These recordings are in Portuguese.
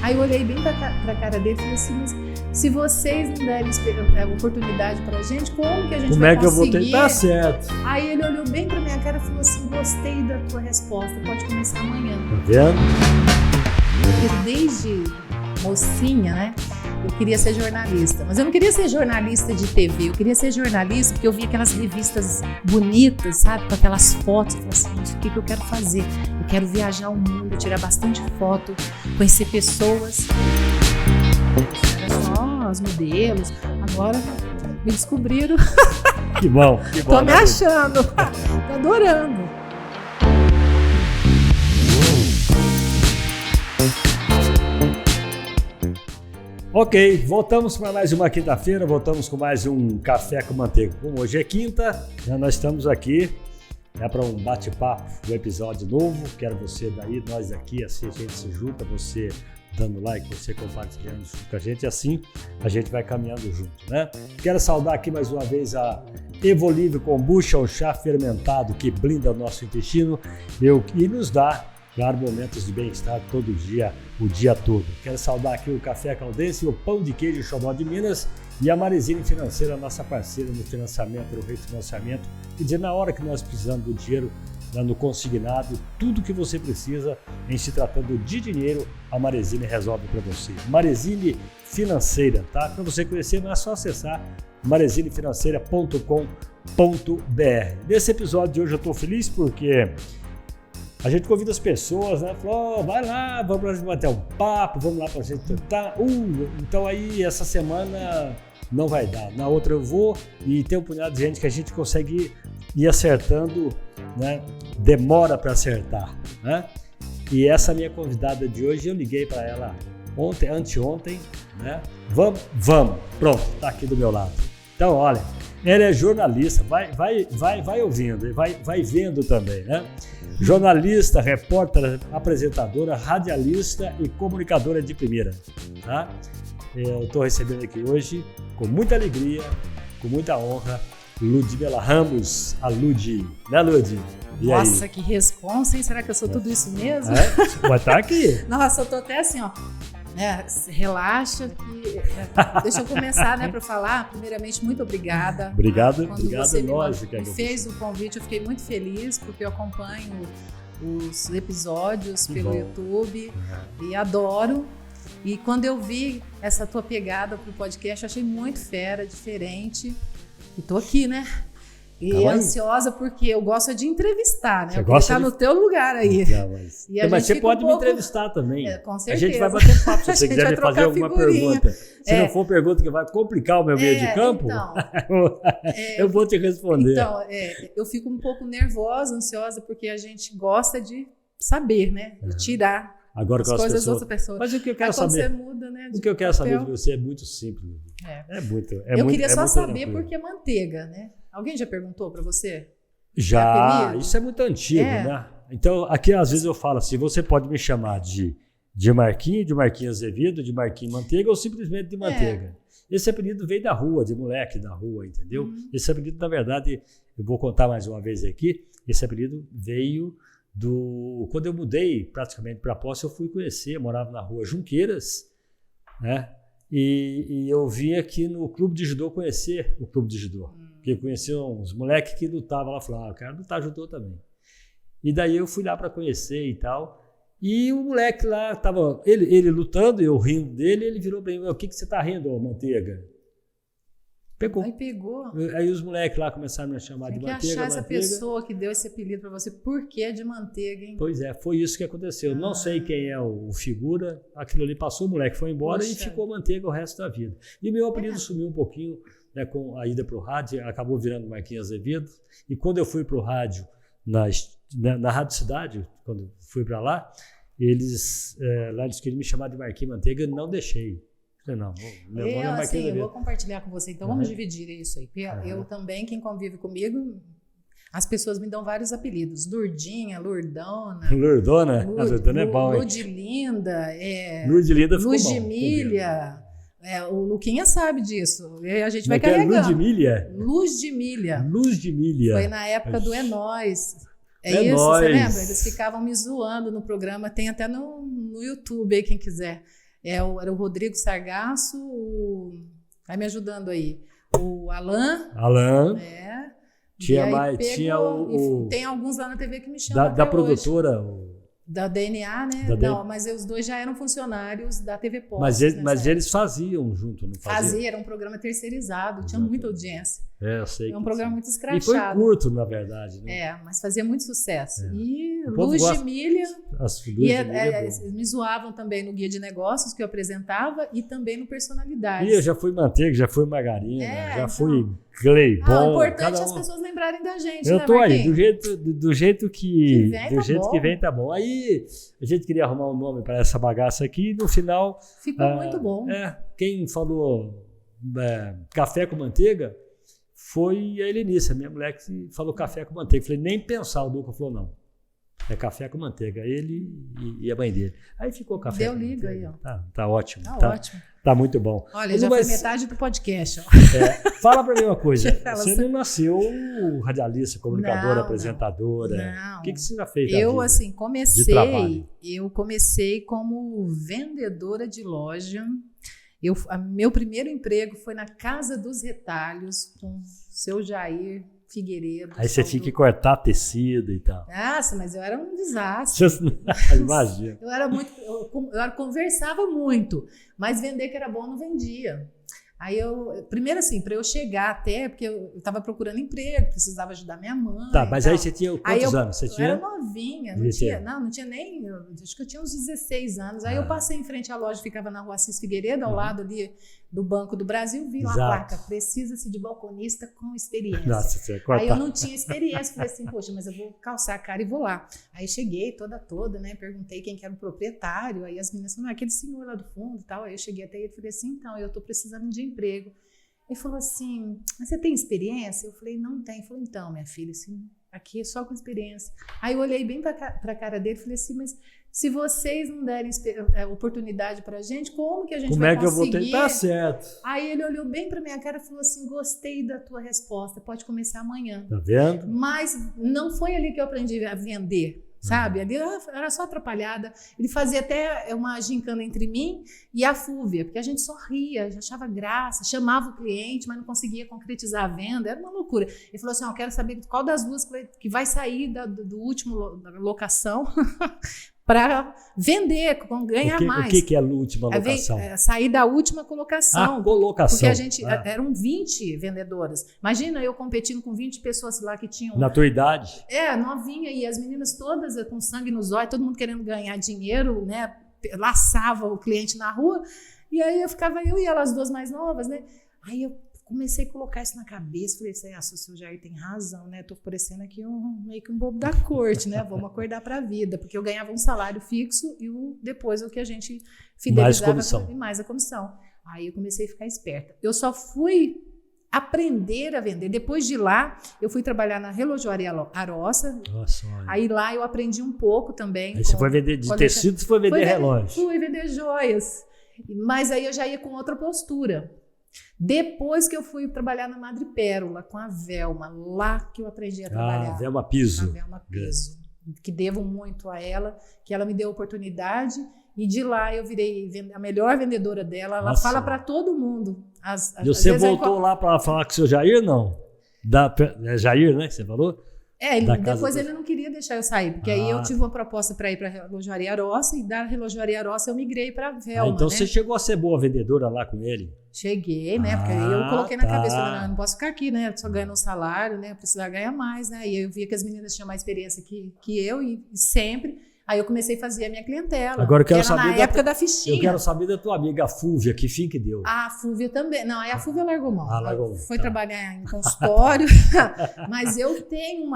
Aí eu olhei bem pra cara dele e falei assim, mas se vocês não derem oportunidade pra gente, como que a gente como vai é que conseguir? eu vou ter? Tá certo. Aí ele olhou bem pra minha cara e falou assim, gostei da tua resposta, pode começar amanhã. Tá vendo? Porque desde mocinha, né, eu queria ser jornalista, mas eu não queria ser jornalista de TV, eu queria ser jornalista porque eu via aquelas revistas bonitas, sabe, com aquelas fotos, eu falei assim, gente, o que eu quero fazer? Eu quero viajar o mundo, tirar bastante foto, conhecer pessoas. Era só os modelos, agora me descobriram. Que bom, que bom. Tô me achando, tô adorando. Ok, voltamos para mais uma quinta-feira, voltamos com mais um Café com Manteiga. Como hoje é quinta, nós estamos aqui para um bate-papo, um episódio novo. Quero você daí, nós aqui, assim a gente se junta, você dando like, você compartilhando junto com a gente, e assim a gente vai caminhando junto, né? Quero saudar aqui mais uma vez a Evolível Kombucha, o chá fermentado que blinda o nosso intestino e nos dá, claro, momentos de bem-estar todo dia, o dia todo. Quero saudar aqui o Café Caldense, o Pão de Queijo Xodó de Minas e a Marezine Financeira, nossa parceira no financiamento, no refinanciamento. E dizer, na hora que nós precisamos do dinheiro, dando consignado, tudo que você precisa em se tratando de dinheiro, a Marezine resolve para você. Marezine Financeira, tá? Para você conhecer, não é só acessar marezinefinanceira.com.br. Nesse episódio de hoje eu estou feliz porque a gente convida as pessoas, né? Falou, vai lá, vamos pra gente bater um papo, vamos lá pra gente tentar. Então aí essa semana não vai dar. Na outra eu vou e tem um punhado de gente que a gente consegue ir acertando, né? Demora para acertar, né? E essa minha convidada de hoje, eu liguei para ela anteontem, né? Vamos, pronto, tá aqui do meu lado. Então, olha, ela é jornalista, vai ouvindo, vai vendo também, né? Jornalista, repórter, apresentadora, radialista e comunicadora de primeira, tá? Eu estou recebendo aqui hoje, com muita alegria, com muita honra, Ludmila Ramos, a Ludi, né, Ludi? Nossa, aí? Que responsa, hein? Será que eu sou tudo isso mesmo? Vai estar aqui. Nossa, eu tô até assim, ó. Relaxa que... Deixa eu começar, né, para falar. Primeiramente, muito obrigada. Obrigado, você lógico. Me fez o convite, eu fiquei muito feliz, porque eu acompanho os episódios pelo YouTube e adoro. E quando eu vi essa tua pegada pro podcast, eu achei muito fera, diferente. E tô aqui, né? E ansiosa porque eu gosto de entrevistar, né? Você eu gosto de... no teu lugar aí. Mas você pode me entrevistar também. Com certeza. A gente vai bater papo se você quiser me fazer alguma pergunta. Se não for pergunta que vai complicar o meu meio de campo, então, eu vou te responder. Então, eu fico um pouco nervosa, ansiosa, porque a gente gosta de saber, né? De tirar agora as coisas das outras pessoas. Mas o que eu quero saber? Você muda, né, o que eu quero saber de você é muito simples. Eu queria só saber por que manteiga, né? Alguém já perguntou para você? Já, isso é muito antigo, né? Então, aqui às vezes eu falo assim, você pode me chamar de Marquinhos Azevedo, de Marquinhos Manteiga ou simplesmente de Manteiga. Esse apelido veio da rua, de moleque da rua, entendeu? Esse apelido, na verdade, eu vou contar mais uma vez aqui, esse apelido veio quando eu mudei praticamente para Posse, eu fui conhecer, eu morava na rua Junqueiras, né? E eu vim aqui no Clube de Judô conhecer o Clube de Judô. Porque eu conheci uns moleques que lutavam lá, falaram, eu quero lutar judô também. E daí eu fui lá para conhecer e tal. E o moleque lá, tava ele lutando, eu rindo dele, ele virou para mim, o que você tá rindo, Manteiga? Pegou. Aí pegou. Aí os moleques lá começaram a me chamar de Manteiga. Tem que achar essa pessoa que deu esse apelido para você. Por que de Manteiga, hein? Foi isso que aconteceu. Não sei quem é o figura, aquilo ali passou, o moleque foi embora e ficou Manteiga o resto da vida. E meu apelido sumiu um pouquinho, né, com a ida para o rádio, acabou virando Marquinhos Azevedo. E quando eu fui para o rádio, na Rádio Cidade, quando fui para lá, eles queriam me chamar de Marquinhos Manteiga, eu não deixei. Não, meu nome é Marquinhos Azevedo. Eu vou compartilhar com você, então vamos dividir isso aí. Eu também, quem convive comigo, as pessoas me dão vários apelidos. Lurdinha, Lurdona. Lurdona? A Lurdona é bom, hein? Ludlinda. Ludlinda ficou bom. Ludmilha. O Luquinha sabe disso. E a gente vai carregando. Luz de Milha. Foi na época do É Nóis. Isso, você lembra? Eles ficavam me zoando no programa. Tem até no YouTube aí, quem quiser. Era o Rodrigo Sargasso, vai me ajudando aí. O Alan. Tinha tem alguns lá na TV que me chamam da produtora. Da DNA, né? Mas os dois já eram funcionários da TV Pop. Mas eles faziam junto, não faziam? Fazia, era um programa terceirizado, tinha muita audiência. Eu sei. É um programa muito escrachado. E foi curto, na verdade. Né? Mas fazia muito sucesso. E Luz de Milha. Eles me zoavam também no Guia de Negócios, que eu apresentava, e também no Personalidades. E eu já fui Manteiga, já fui Margarina, fui Cleibon. O importante é as pessoas lembrarem da gente, eu né, tô Marquinhos? aí, do jeito que vem, tá bom. Aí a gente queria arrumar um nome para essa bagaça aqui, e no final... Ficou muito bom. Quem falou café com manteiga foi a Helenice, a minha mulher, que falou café com manteiga. Falei, nem pensar, o Duca falou, não. É café com manteiga, ele e a mãe dele. Aí ficou café com manteiga. Deu liga aí, ó. Tá ótimo. Ótimo. Tá muito bom. Olha, já foi metade do podcast. Ó. Fala pra mim uma coisa. Você não nasceu radialista, comunicadora, apresentadora. Não. O que você já fez? Eu comecei como vendedora de loja. Meu primeiro emprego foi na Casa dos Retalhos, com o seu Jair Figueiredo. Aí você tinha que cortar tecido e tal. Nossa, mas eu era um desastre. Imagina. Eu conversava muito, mas vender que era bom não vendia. Aí primeiro assim, para eu chegar até, porque eu estava procurando emprego, precisava ajudar minha mãe. Tá, mas aí você tinha quantos anos? Eu era novinha, não tinha nem, acho que eu tinha uns 16 anos. Aí eu passei em frente à loja, ficava na Rua Assis Figueiredo, ao lado ali do Banco do Brasil, vi lá a placa, precisa-se de balconista com experiência. Nossa, você aí eu não tinha experiência, falei assim, poxa, mas eu vou calçar a cara e vou lá. Aí cheguei toda, né, perguntei quem que era o proprietário, aí as meninas falaram, aquele senhor lá do fundo e tal. Aí eu cheguei até ele e falei assim, então, eu tô precisando de emprego. Ele falou assim, mas você tem experiência? Eu falei, não tem. Ele falou, então, minha filha, assim, aqui é só com experiência. Aí eu olhei bem para a cara dele e falei assim, mas se vocês não derem oportunidade pra gente, como que a gente vai conseguir? Como é que eu vou tentar certo? Aí ele olhou bem pra minha cara e falou assim, gostei da tua resposta, pode começar amanhã. Tá vendo? Mas não foi ali que eu aprendi a vender. Sabe? Ali era só atrapalhada. Ele fazia até uma gincana entre mim e a Fúvia, porque a gente só ria, achava graça, chamava o cliente, mas não conseguia concretizar a venda, era uma loucura. Ele falou assim, eu quero saber qual das duas que vai sair do último da locação para vender, ganhar mais. O que é a última locação? Sair da última colocação. A colocação. Porque a gente, eram 20 vendedoras. Imagina eu competindo com 20 pessoas lá que tinham... Na tua idade? Novinha, e as meninas todas com sangue nos olhos, todo mundo querendo ganhar dinheiro, né? Laçava o cliente na rua, e aí eu e elas duas mais novas, né? Aí eu comecei a colocar isso na cabeça, falei assim, o seu Jair tem razão, né? Tô parecendo aqui meio que um bobo da corte, né? Vamos acordar para a vida, porque eu ganhava um salário fixo e depois o que a gente fidelizava mais a comissão. Aí eu comecei a ficar esperta. Eu só fui aprender a vender. Depois de lá, eu fui trabalhar na Relojoaria Aroça. Nossa, aí lá eu aprendi um pouco também. Aí você foi vender de tecido, você foi vender relógio. Fui vender joias. Mas aí eu já ia com outra postura. Depois que eu fui trabalhar na Madrepérola com a Velma, lá que eu aprendi a trabalhar. A Velma Piso. A Velma Piso, que devo muito a ela, que ela me deu a oportunidade e de lá eu virei a melhor vendedora dela. Ela fala para todo mundo. E você voltou lá para falar com o seu Jair, não? Jair, né, que você falou? Depois ele não queria deixar eu sair, porque aí eu tive uma proposta para ir para a Relojoaria Aroça e da Relojoaria Aroça eu migrei para a Velma. Então você chegou a ser boa vendedora lá com ele? Cheguei, né? Porque aí eu coloquei na cabeça, eu não posso ficar aqui, né? Só ganhando um salário, né? Precisar ganhar mais, né? E eu via que as meninas tinham mais experiência que eu e sempre. Aí eu comecei a fazer a minha clientela. Agora eu quero saber na época da fichinha. Eu quero saber da tua amiga, a Fúvia, que fim que deu? A Fúvia também. Não, aí a Fúvia largou mão. Foi trabalhar em consultório. Mas eu tenho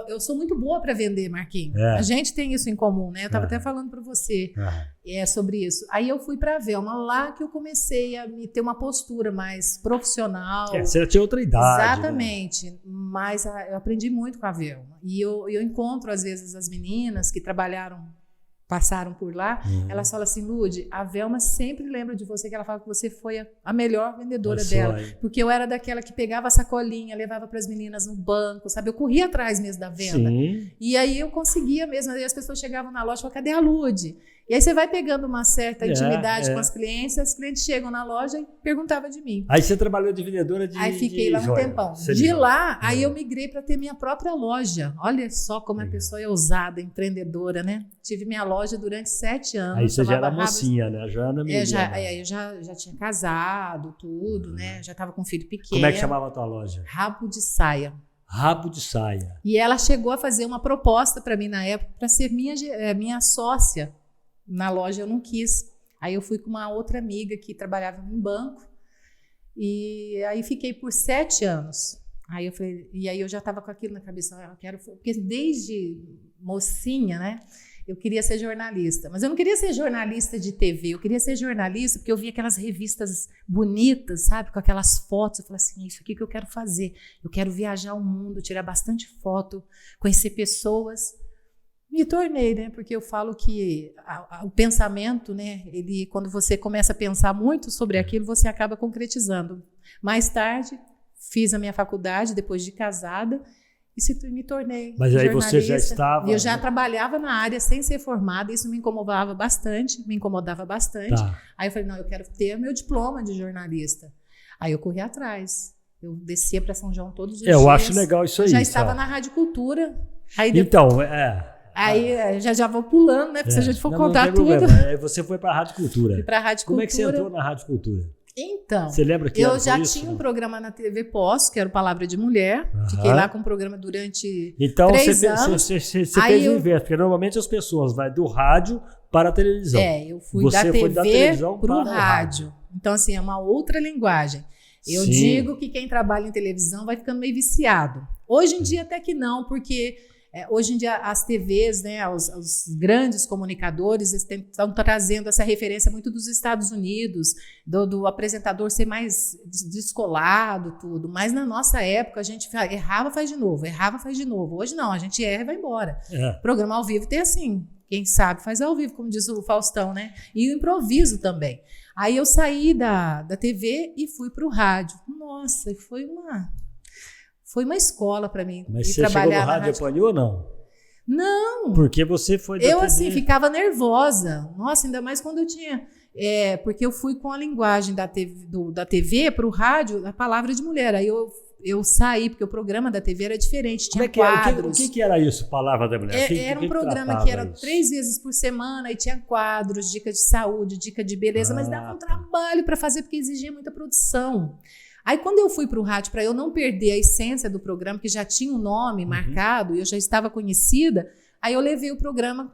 eu sou muito boa para vender, Marquinhos. A gente tem isso em comum, né? Eu estava até falando para você sobre isso. Aí eu fui para a Velma, lá que eu comecei a ter uma postura mais profissional. Você já tinha outra idade. Exatamente. Né? Mas eu aprendi muito com a Velma. E eu encontro, às vezes, as meninas que passaram por lá, elas falam assim, Lude, a Velma sempre lembra de você, que ela fala que você foi a melhor vendedora dela, porque eu era daquela que pegava a sacolinha, levava para as meninas no banco, sabe? Eu corria atrás mesmo da venda. Sim. E aí eu conseguia mesmo, aí as pessoas chegavam na loja e falavam, cadê a Lude? E aí você vai pegando uma certa intimidade com as clientes chegam na loja e perguntavam de mim. Aí você trabalhou de vendedora de Aí fiquei lá um joia. tempão. De lá, aí eu migrei para ter minha própria loja. Olha só como a pessoa é ousada, empreendedora, né? Tive minha loja durante 7 anos. Aí você já era mocinha, né? Já era eu já tinha casado, tudo, né? Já estava com um filho pequeno. Como é que chamava a tua loja? Rabo de Saia. Rabo de Saia. E ela chegou a fazer uma proposta para mim na época para ser minha sócia. Na loja eu não quis. Aí eu fui com uma outra amiga que trabalhava em banco. E aí fiquei por 7 anos. Aí eu falei, e aí eu já estava com aquilo na cabeça. Eu quero, porque desde mocinha, né? Eu queria ser jornalista. Mas eu não queria ser jornalista de TV. Eu queria ser jornalista porque eu via aquelas revistas bonitas, sabe? Com aquelas fotos. Eu falei assim, isso aqui que eu quero fazer. Eu quero viajar o mundo, tirar bastante foto, conhecer pessoas. Me tornei, né? Porque eu falo que o pensamento, né? Ele, quando você começa a pensar muito sobre aquilo, você acaba concretizando. Mais tarde, fiz a minha faculdade, depois de casada, e me tornei Mas aí jornalista. você já estava... Eu já trabalhava na área sem ser formada, isso me incomodava bastante. Tá. Aí eu falei, não, eu quero ter meu diploma de jornalista. Aí eu corri atrás. Eu descia para São João todos os dias. Eu acho legal isso aí. Já estava na Rádio Cultura. Aí então, Aí já vou pulando, né? Porque se a gente for contar tudo. Aí você foi para a Rádio Cultura. Fui para a Rádio Cultura. Como é que você entrou na Rádio Cultura? Então, você lembra que eu já tinha um programa na TV Pós, que era o Palavra de Mulher. Fiquei lá com o programa durante 3 anos. Você fez o inverso, porque normalmente as pessoas vão do rádio para a televisão. Eu fui da TV para o rádio. Então, assim, é uma outra linguagem. Eu digo que quem trabalha em televisão vai ficando meio viciado. Hoje em dia até que não, porque... hoje em dia as TVs, né, os grandes comunicadores estão trazendo essa referência muito dos Estados Unidos, do apresentador ser mais descolado, tudo. Mas na nossa época a gente errava, faz de novo, errava, faz de novo. Hoje não, a gente erra e vai embora. Programa ao vivo tem assim, quem sabe faz ao vivo, como diz o Faustão, né? E o improviso também. Aí eu saí da TV e fui para o rádio. Nossa, foi uma escola para mim. Mas você chegou no rádio e apanhou ou não? Não. Porque você foi da TV. Eu, assim, ficava nervosa. Nossa, ainda mais quando eu tinha... porque eu fui com a linguagem da TV para o rádio, a palavra de mulher. Aí eu saí, porque o programa da TV era diferente, tinha quadros. O que era isso, palavra da mulher? Era um programa que era 3 vezes por semana e tinha quadros, dica de saúde, dica de beleza, mas dava um trabalho para fazer, porque exigia muita produção. Aí, quando eu fui para o rádio, para eu não perder a essência do programa, que já tinha um nome marcado e eu já estava conhecida, aí eu levei o programa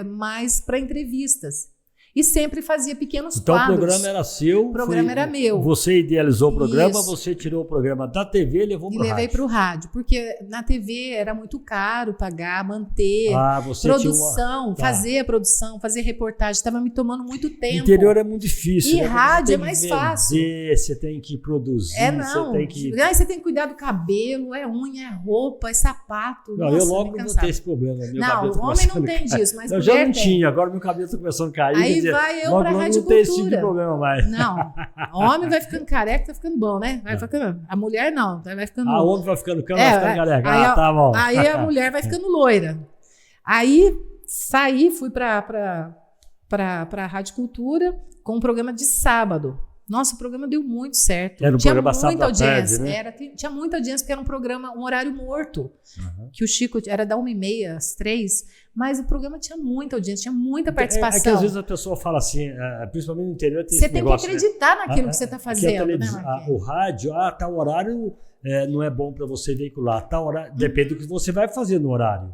mais para entrevistas. E sempre fazia pequenos quadros. Então o programa era seu? O programa era meu. Você idealizou o programa, Isso. Você tirou o programa da TV e levou para o rádio. E levei para o rádio, porque na TV era muito caro pagar, manter, você produção, fazer a produção, fazer reportagem, estava me tomando muito tempo. Interior é muito difícil. E rádio é mais fácil. Você tem que produzir, não. Você tem que... Você tem que cuidar do cabelo, é unha, é roupa, é sapato. Não, eu logo não vou ter esse problema. Não, o homem não tem disso, mas eu já não tinha, agora meu cabelo está começando a cair. Aí vai eu para a Rádio Cultura. Não tem esse tipo de problema mais. Não, o homem vai ficando careca, tá ficando bom, né? A mulher não, vai ficando... O homem vai ficando vai ficando careca. Aí, tá bom. Aí a mulher vai ficando loira. Aí saí, fui para a Rádio Cultura com um programa de sábado. Nossa, o programa deu muito certo. Era um programa sábado à tarde, né? Tinha muita audiência, porque era um horário morto. Que o Chico era da 1h30 às 3h, mas o programa tinha muita audiência, tinha muita participação. É que às vezes a pessoa fala assim, principalmente no interior, tem você esse tem negócio, que acreditar naquilo que você está fazendo, né, o rádio, tal horário não é bom para você veicular. Tal horário, depende do que você vai fazer no horário.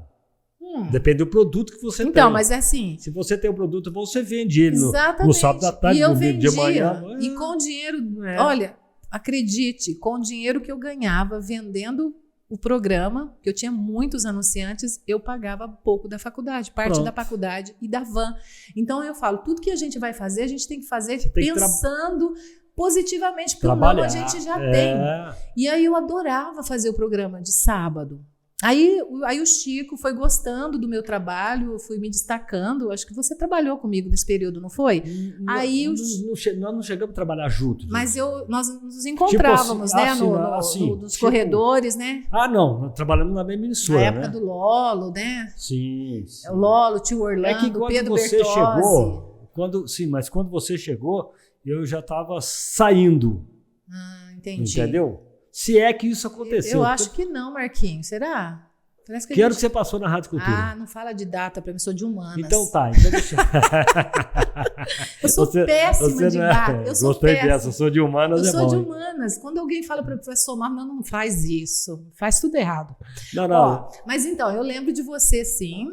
Depende do produto que você tem. Então, mas é assim... Se você tem um produto bom, você vende ele no sábado à tarde, no domingo de manhã. E com dinheiro... Olha, acredite, com o dinheiro que eu ganhava vendendo o programa, que eu tinha muitos anunciantes, eu pagava pouco da faculdade, parte da faculdade e da van. Então, eu falo, tudo que a gente vai fazer, a gente tem que fazer pensando... positivamente, porque o não a gente já tem. E aí eu adorava fazer o programa de sábado. Aí o Chico foi gostando do meu trabalho, eu fui me destacando. Acho que você trabalhou comigo nesse período, não foi? Nós não chegamos a trabalhar juntos. Mas nós nos encontrávamos, né? Nos corredores, né? Não, nós trabalhamos na mesma emissora, na época do Lolo, né? Sim. O Lolo, o tio Orlando, o Pedro Bertozzi. Mas quando você chegou, eu já estava saindo. Entendi. Entendeu? Se é que isso aconteceu. Eu acho que não, Marquinhos. Será? Parece que que você passou na Rádio Cultura. Não fala de data para mim, sou de humanas. Então tá. Então deixa... eu sou péssima de data. Eu sou Gostei dessa, eu sou de humanas. Eu sou de humanas. Quando alguém fala para o professor Marcos, não faz isso. Faz tudo errado. Não. Mas então, eu lembro de você, sim.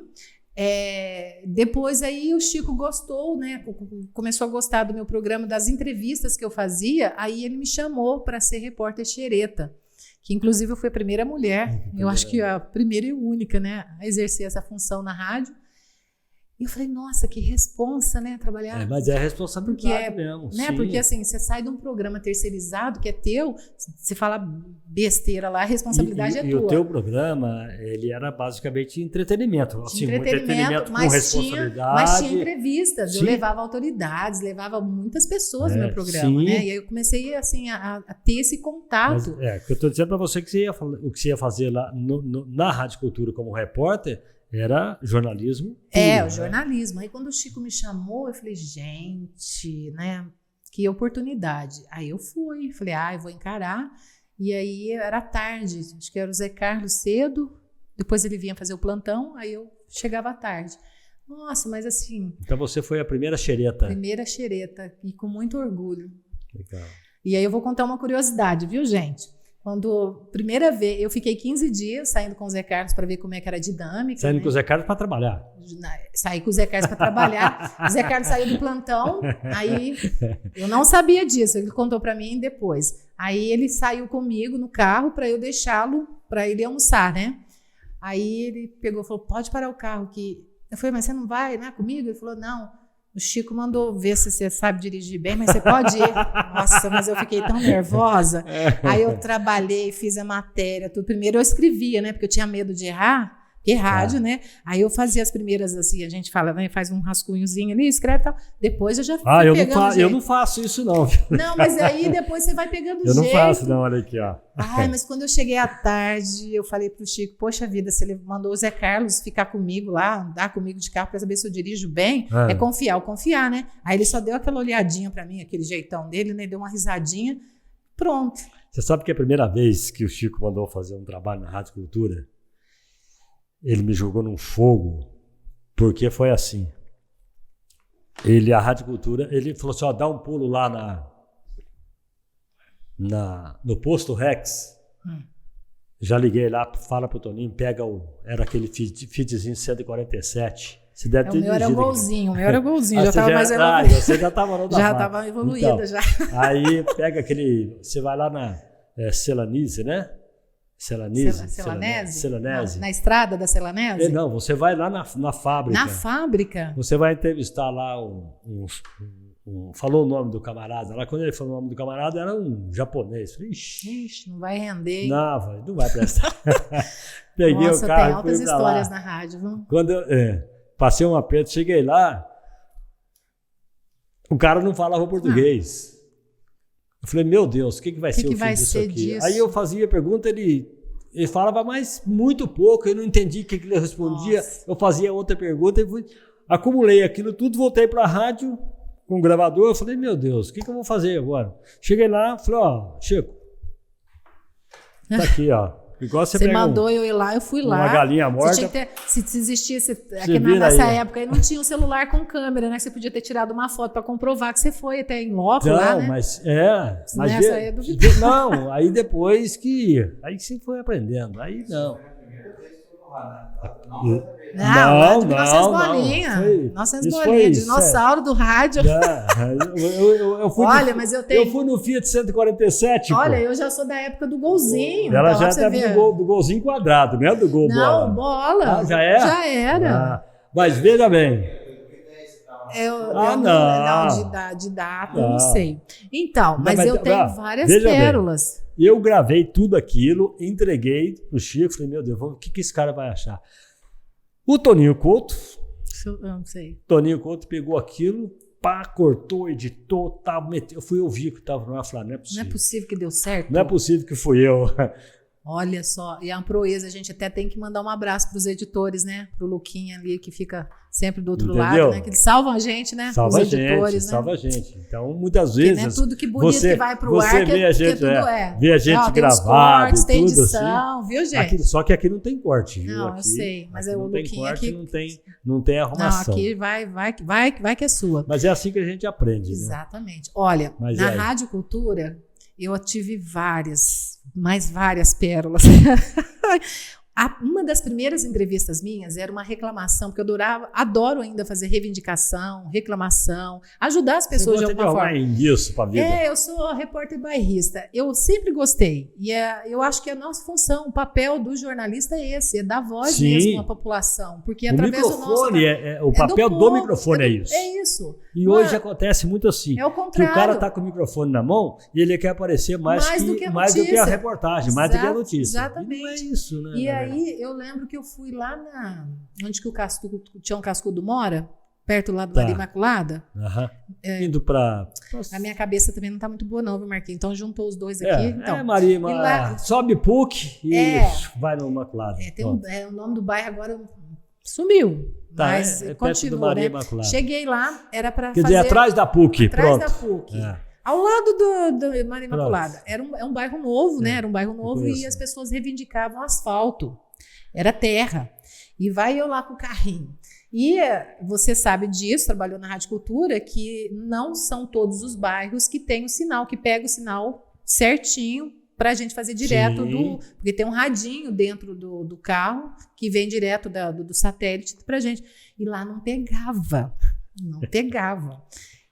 Depois aí o Chico gostou, né? Começou a gostar do meu programa, das entrevistas que eu fazia. Aí ele me chamou para ser repórter xereta, que inclusive eu fui a primeira mulher, eu acho que a primeira e única, né, a exercer essa função na rádio. E eu falei, nossa, que responsa, né, trabalhar. Mas é responsabilidade mesmo. Né, porque assim, você sai de um programa terceirizado que é teu, você fala besteira lá, a responsabilidade é tua. E o teu programa, ele era basicamente entretenimento. Assim, entretenimento com responsabilidade. Mas tinha entrevistas, eu levava autoridades, levava muitas pessoas no meu programa, né? E aí eu comecei assim, a ter esse contato. Mas, o que eu estou dizendo para você, o que você ia fazer lá na Rádio Cultura como repórter, era jornalismo puro, o jornalismo. Aí quando o Chico me chamou, eu falei, gente, né, que oportunidade. Aí eu fui, falei, eu vou encarar. E aí era tarde, acho que era o Zé Carlos cedo, depois ele vinha fazer o plantão, aí eu chegava à tarde. Nossa, mas assim... Então você foi a primeira xereta. Primeira xereta, e com muito orgulho. Legal. E aí eu vou contar uma curiosidade, viu, gente? Quando, primeira vez, eu fiquei 15 dias saindo com o Zé Carlos para ver como é que era a dinâmica. Saindo com o Zé Carlos para trabalhar. Saí com o Zé Carlos para trabalhar. O Zé Carlos saiu do plantão, aí eu não sabia disso, ele contou para mim depois. Aí ele saiu comigo no carro para eu deixá-lo, para ele almoçar, né? Aí ele pegou e falou, pode parar o carro aqui. Eu falei, mas você não vai, né, comigo? Ele falou, não. O Chico mandou ver se você sabe dirigir bem, mas você pode ir. Nossa, mas eu fiquei tão nervosa. Aí eu trabalhei, fiz a matéria, tudo. Primeiro eu escrevia, né? Porque eu tinha medo de errar. Porque rádio, né? Aí eu fazia as primeiras, assim, a gente fala, né? Faz um rascunhozinho ali, escreve e tal. Depois eu já fui pegando eu não faço isso, não. Não, mas aí depois você vai pegando jeito. Eu não faço, não, olha aqui, ó. Mas quando eu cheguei à tarde, eu falei pro Chico, poxa vida, se ele mandou o Zé Carlos ficar comigo lá, andar comigo de carro para saber se eu dirijo bem, é confiar, né? Aí ele só deu aquela olhadinha para mim, aquele jeitão dele, né? Deu uma risadinha, pronto. Você sabe que a primeira vez que o Chico mandou fazer um trabalho na Rádio Cultura, ele me jogou num fogo, porque foi assim. A Rádio Cultura, ele falou assim, dá um pulo lá no posto Rex. Já liguei lá, fala pro Toninho, era aquele Fitzinho 147. Você deve ter o meu era o golzinho, já estava mais evoluído. Você já estava no já estava evoluída, então, já. Aí pega você vai lá na Celanese, né? Celanese? Na estrada da Celanese? Não, você vai lá na fábrica. Na fábrica? Você vai entrevistar lá falou o nome do camarada. Lá quando ele falou o nome do camarada, era um japonês. Falei, ixi, não vai render. Não vai prestar. Peguei Nossa, o carro. tem altas histórias na rádio, viu? Quando eu passei um aperto, cheguei lá, o cara não falava português. Eu falei, meu Deus, o que vai ser o fim disso aqui? Disso? Aí eu fazia a pergunta, ele falava, mas muito pouco, eu não entendi o que ele respondia. Nossa. Eu fazia outra pergunta, acumulei aquilo tudo, voltei para a rádio com o gravador, eu falei, meu Deus, o que eu vou fazer agora? Cheguei lá, falei, Chico, tá aqui, igual você mandou eu ir lá, eu fui lá. Uma galinha morta. Se existisse, aqui nessa época, aí não tinha um celular com câmera, né? Você podia ter tirado uma foto para comprovar que você foi até em loco lá, né? Mas nessa aí não, aí depois aí você foi aprendendo, aí não. Não, 900 bolinhas. 900 bolinhas, dinossauro do rádio. Eu fui no Fiat 147. Olha, eu já sou da época do golzinho. Ela então, já é do golzinho quadrado, né? Do gol bola. Não, bola. Já é? Já era. Mas veja bem. Não, de data, eu não sei. Então, mas eu tenho várias pérolas. Eu gravei tudo aquilo, entreguei pro Chico, falei, meu Deus, o que esse cara vai achar? O Toninho Couto, eu não sei. Toninho Couto pegou aquilo, pá, cortou, editou, tá, meteu. Eu fui ouvir que tava no ar, falei, não é possível. Não é possível que deu certo? Não é possível que fui eu. Olha só, e é uma proeza, a gente até tem que mandar um abraço para os editores, né? Pro Luquinha ali, que fica sempre do outro lado, né? Que eles salvam a gente, né? Salva os editores, né? Salva a gente. Então, muitas vezes... Não é tudo que bonito que vai pro ar, vê a gente, tudo é. Vê a gente gravado, cortes, tem edição, assim. Viu, gente? Aqui, só que aqui não tem corte, viu? Não, aqui, eu sei, mas aqui o não tem Luquinha corte, aqui... não tem arrumação. Não, aqui vai que é sua. Mas é assim que a gente aprende, Exatamente. Né? Olha, na Rádio Cultura, eu tive várias pérolas. Uma das primeiras entrevistas minhas era uma reclamação, porque eu adoro ainda fazer reivindicação, reclamação, ajudar as pessoas de alguma forma. Isso pra vida. Eu sou repórter bairrista. Eu sempre gostei. E eu acho que a nossa função, o papel do jornalista é esse, é dar voz mesmo à população. Porque através do nosso... o papel do microfone é isso. É isso. E hoje acontece muito assim. É o contrário. Que o cara tá com o microfone na mão e ele quer aparecer mais do que a reportagem, mais do que a notícia. Exatamente. E não é isso, né? E aí eu lembro que eu fui lá onde que o Tião Cascudo mora, perto lá do Maria Imaculada. Indo pra... A minha cabeça também não tá muito boa não, viu, Marquinhos? Então juntou os dois aqui. Então, Maria sobe PUC e vai no Imaculada. O nome do bairro agora sumiu. Mas continua, Maria Imaculada. Cheguei lá, era para fazer... Quer dizer, atrás da PUC, atrás da PUC. Ao lado do Maria Imaculada. É um bairro novo, né? Era um bairro novo e as pessoas reivindicavam asfalto. Era terra. E vai eu lá com o carrinho. E você sabe disso, trabalhou na Rádio Cultura, que não são todos os bairros que tem o sinal, que pega o sinal certinho para a gente fazer direto porque tem um radinho dentro do carro que vem direto do satélite para a gente. E lá não pegava.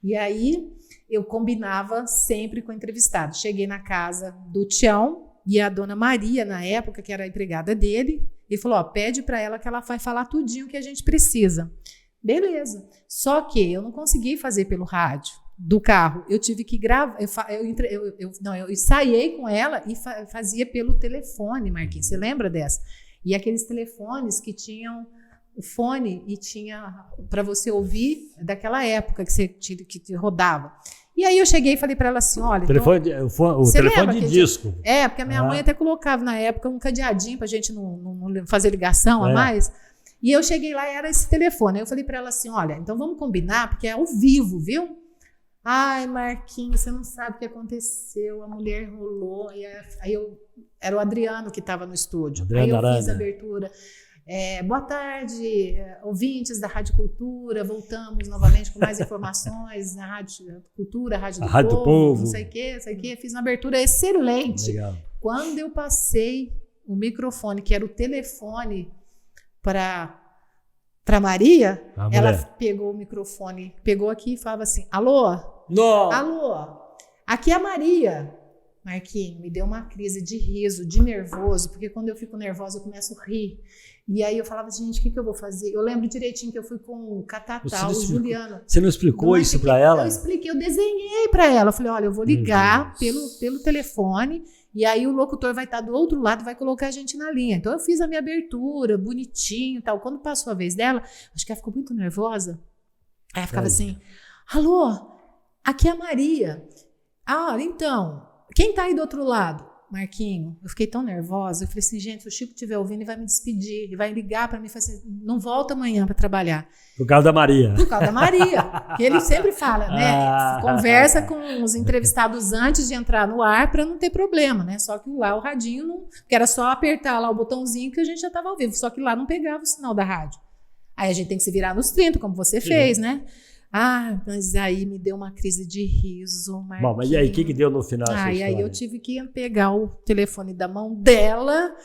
E aí eu combinava sempre com o entrevistado. Cheguei na casa do Tião e a dona Maria, na época, que era a empregada dele, e falou, pede para ela que ela vai falar tudinho que a gente precisa. Beleza. Só que eu não consegui fazer pelo rádio do carro. Eu tive que gravar. Eu ensaiei com ela e fazia pelo telefone, Marquinhos. Você lembra dessa? E aqueles telefones que tinham o fone e tinha para você ouvir daquela época que rodava. E aí eu cheguei e falei para ela assim, olha... O telefone de disco. Porque a minha mãe até colocava na época um cadeadinho pra gente não fazer ligação a mais. E eu cheguei lá e era esse telefone. Aí eu falei para ela assim, olha, então vamos combinar, porque é ao vivo, viu? Ai, Marquinhos, você não sabe o que aconteceu. A mulher enrolou. E aí era o Adriano que estava no estúdio. Aí eu fiz a abertura... boa tarde, ouvintes da Rádio Cultura, voltamos novamente com mais informações na Rádio Cultura, Rádio do Povo, não sei o que, fiz uma abertura excelente. Legal. Quando eu passei o microfone, que era o telefone para Maria, ela pegou o microfone, pegou aqui e falava assim, alô? Não. Alô, aqui é a Maria. Marquinhos, me deu uma crise de riso, de nervoso, porque quando eu fico nervosa eu começo a rir. E aí eu falava, gente, o que eu vou fazer? Eu lembro direitinho que eu fui com o Catatal, o Juliano. Você não explicou isso para ela? Eu expliquei, eu desenhei para ela. Eu falei, olha, eu vou ligar pelo telefone e aí o locutor vai estar do outro lado e vai colocar a gente na linha. Então eu fiz a minha abertura, bonitinho e tal. Quando passou a vez dela, acho que ela ficou muito nervosa. Aí ela ficava assim, alô, aqui é a Maria. Então... Quem tá aí do outro lado? Marquinho. Eu fiquei tão nervosa. Eu falei assim, gente, se o Chico estiver ouvindo, ele vai me despedir. Ele vai ligar para mim e falar assim, não volta amanhã para trabalhar. Por causa da Maria. Por causa da Maria. Que ele sempre fala, né? Conversa com os entrevistados antes de entrar no ar para não ter problema, né? Só que lá o radinho, não, que era só apertar lá o botãozinho que a gente já estava ao vivo. Só que lá não pegava o sinal da rádio. Aí a gente tem que se virar nos 30, como você fez, né? Mas aí me deu uma crise de riso, Marquinhos. Bom, mas e aí, o que deu no final? E aí eu tive que pegar o telefone da mão dela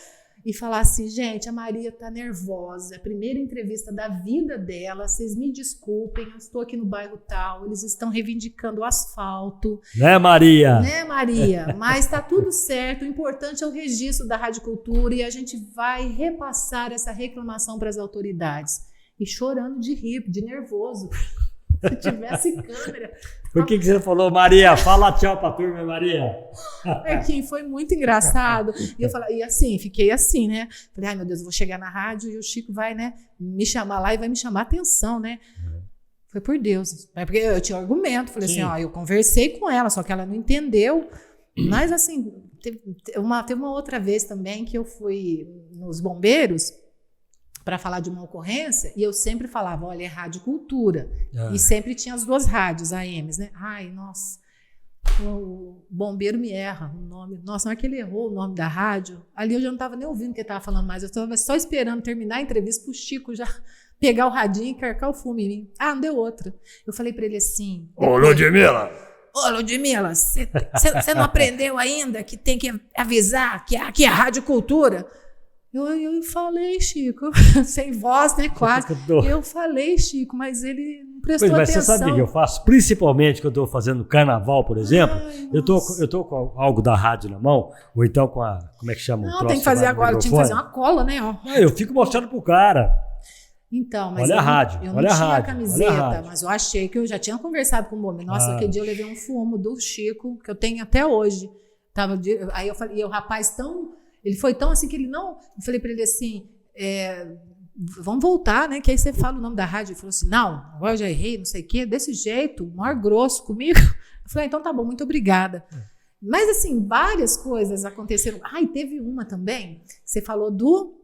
e falar assim, gente, a Maria tá nervosa, é a primeira entrevista da vida dela, vocês me desculpem, eu estou aqui no bairro tal, eles estão reivindicando o asfalto. Né, Maria? Mas tá tudo certo, o importante é o registro da Rádio Cultura e a gente vai repassar essa reclamação para as autoridades. E chorando de rir, de nervoso. Se tivesse câmera... Por que você falou, Maria? Fala tchau pra turma, Maria. Marquinhos, foi muito engraçado. E eu falei, e assim, fiquei assim, né? Falei, ai meu Deus, eu vou chegar na rádio e o Chico vai, né, me chamar lá e vai me chamar a atenção, né? Foi por Deus. Porque eu tinha um argumento. Falei assim, ó, eu conversei com ela, só que ela não entendeu. Mas assim, teve uma outra vez também que eu fui nos bombeiros para falar de uma ocorrência e eu sempre falava, olha, é Rádio Cultura. E sempre tinha as duas rádios AMs, né? Ai, nossa, o bombeiro me erra o nome. Nossa, na hora que ele errou o nome da rádio, ali eu já não estava nem ouvindo o que ele estava falando mais. Eu estava só esperando terminar a entrevista para o Chico já pegar o radinho e carcar o fumo em mim. Ah, não deu outra. Eu falei para ele assim... Ô, Ludmila! Ô, Ludmila, você não aprendeu ainda que tem que avisar que aqui é a Rádio Cultura? Eu falei, Chico, sem voz, né, quase. Eu falei, Chico, mas ele não prestou atenção. Mas você sabe o que eu faço? Principalmente quando eu estou fazendo carnaval, por exemplo, eu tô com algo da rádio na mão, ou então com a, como é que chama? Não, tem que fazer agora, tinha que fazer uma cola, né? Ó. Eu fico mostrando pro cara. Então, mas olha a rádio, eu não tinha camiseta, mas eu achei que eu já tinha conversado com o homem. Nossa, aquele dia eu levei um fumo do Chico, que eu tenho até hoje. Aí eu falei, e o rapaz ele foi tão assim que ele não... Eu falei para ele assim, vamos voltar, né? Que aí você fala o nome da rádio. Ele falou assim, não, agora eu já errei, não sei o quê. Desse jeito, maior grosso comigo. Eu falei, então tá bom, muito obrigada. Mas assim, várias coisas aconteceram. E teve uma também, você falou do...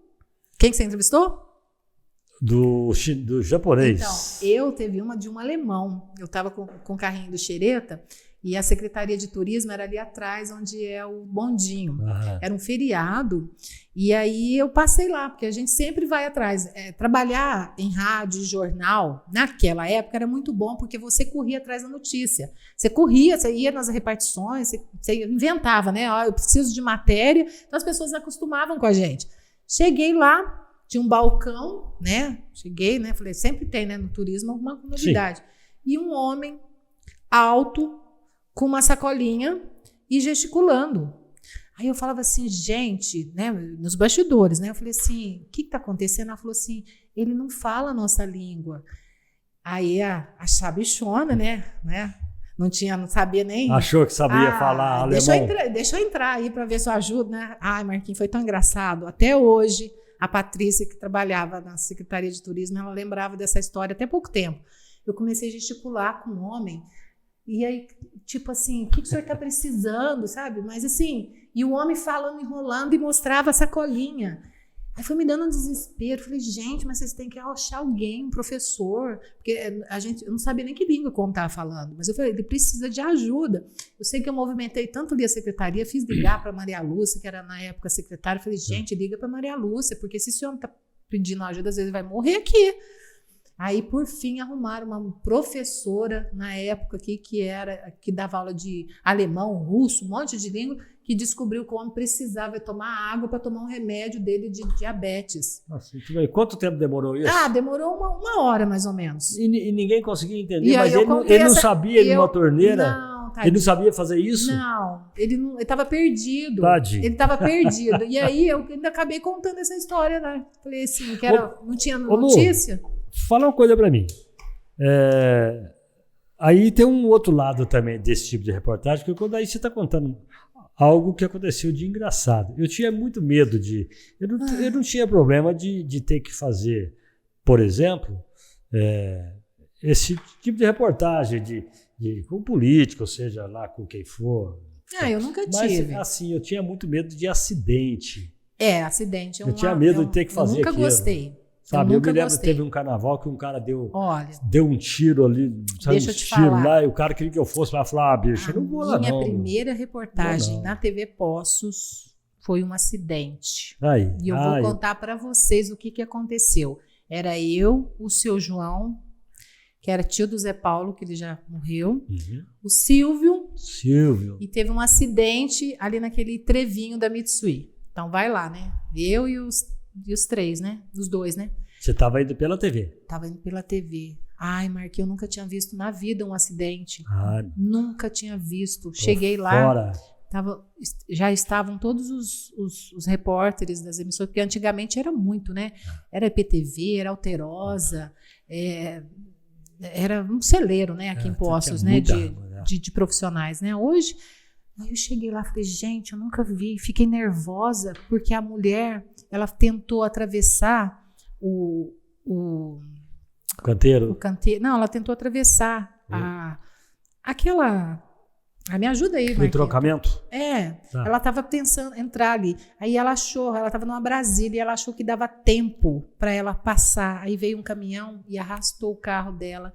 Quem que você entrevistou? Do japonês. Então, teve uma de um alemão. Eu estava com o carrinho do Xereta e a Secretaria de Turismo era ali atrás, onde é o bondinho. Era um feriado e aí eu passei lá, porque a gente sempre vai atrás. Trabalhar em rádio e jornal, naquela época, era muito bom, porque você corria atrás da notícia. Você ia nas repartições, você inventava, né? Eu preciso de matéria. Então, as pessoas acostumavam com a gente. Cheguei lá, tinha um balcão, né? Cheguei, né? Falei, sempre tem, né? No turismo, alguma novidade. Sim. E um homem alto, com uma sacolinha e gesticulando. Aí eu falava assim, gente, né? Nos bastidores, né? Eu falei assim, o que está acontecendo? Ela falou assim, ele não fala a nossa língua. Aí a chabichona, né? Não sabia nem... Achou que sabia falar alemão. Deixa eu entrar aí para ver se eu ajudo, né? Ai, Marquinhos, foi tão engraçado. Até hoje... A Patrícia, que trabalhava na Secretaria de Turismo, ela lembrava dessa história até pouco tempo. Eu comecei a gesticular com um homem, e aí, tipo assim, o que o senhor está precisando, sabe? Mas assim, e o homem falando, enrolando, e mostrava a sacolinha. Aí foi me dando um desespero. Falei, gente, mas vocês têm que achar alguém, um professor. Porque eu não sabia nem que língua como estava falando. Mas eu falei, ele precisa de ajuda. Eu sei que eu movimentei tanto ali a secretaria, fiz ligar para Maria Lúcia, que era na época secretária. Falei, gente, liga para Maria Lúcia, porque se esse homem está pedindo ajuda, às vezes ele vai morrer aqui. Aí, por fim, arrumaram uma professora na época aqui, que dava aula de alemão, russo, um monte de língua, que descobriu que o homem precisava tomar água para tomar um remédio dele de diabetes. Nossa, quanto tempo demorou isso? Demorou uma hora, mais ou menos. E ninguém conseguia entender, mas ele não sabia numa torneira? Não, tadinho. Ele não sabia fazer isso? Não, ele estava perdido. Tadinho. Ele estava perdido. E aí eu ainda acabei contando essa história, né? Falei assim, que não tinha notícia. Fala uma coisa para mim. Aí tem um outro lado também desse tipo de reportagem, que quando aí você está contando algo que aconteceu de engraçado. Eu tinha muito medo de... Eu não tinha problema de ter que fazer, por exemplo, esse tipo de reportagem com político, ou seja, lá com quem for. Eu nunca tive. Mas, assim, eu tinha muito medo de acidente. Acidente. Eu tinha medo de ter que fazer aquilo. Eu nunca gostei. Sabe, eu me lembro que teve um carnaval que um cara deu um tiro ali, deixa eu te falar. Lá, e o cara queria que eu fosse lá, falar, bicho, eu não vou lá não. Minha primeira reportagem na TV Poços foi um acidente. E eu vou contar para vocês o que aconteceu. Era eu, o seu João, que era tio do Zé Paulo, que ele já morreu, o Silvio, e teve um acidente ali naquele trevinho da Mitsui. Então vai lá, né? Eu e os três, né? Os dois, né? Você estava indo pela TV? Estava indo pela TV. Ai, Marquinhos, eu nunca tinha visto na vida um acidente. Nunca tinha visto. Cheguei lá, já estavam todos os repórteres das emissoras, porque antigamente era muito, né? Era IPTV, era Alterosa, era um celeiro, né, aqui em Poços, né, de profissionais, né? Hoje, aí eu cheguei lá e falei, gente, eu nunca vi, fiquei nervosa, porque a mulher, ela tentou atravessar o canteiro. Não, ela tentou atravessar aquela... me ajuda aí, Marquinhos. Trocamento? Ela estava pensando em entrar ali. Aí ela estava numa Brasília e ela achou que dava tempo para ela passar. Aí veio um caminhão e arrastou o carro dela.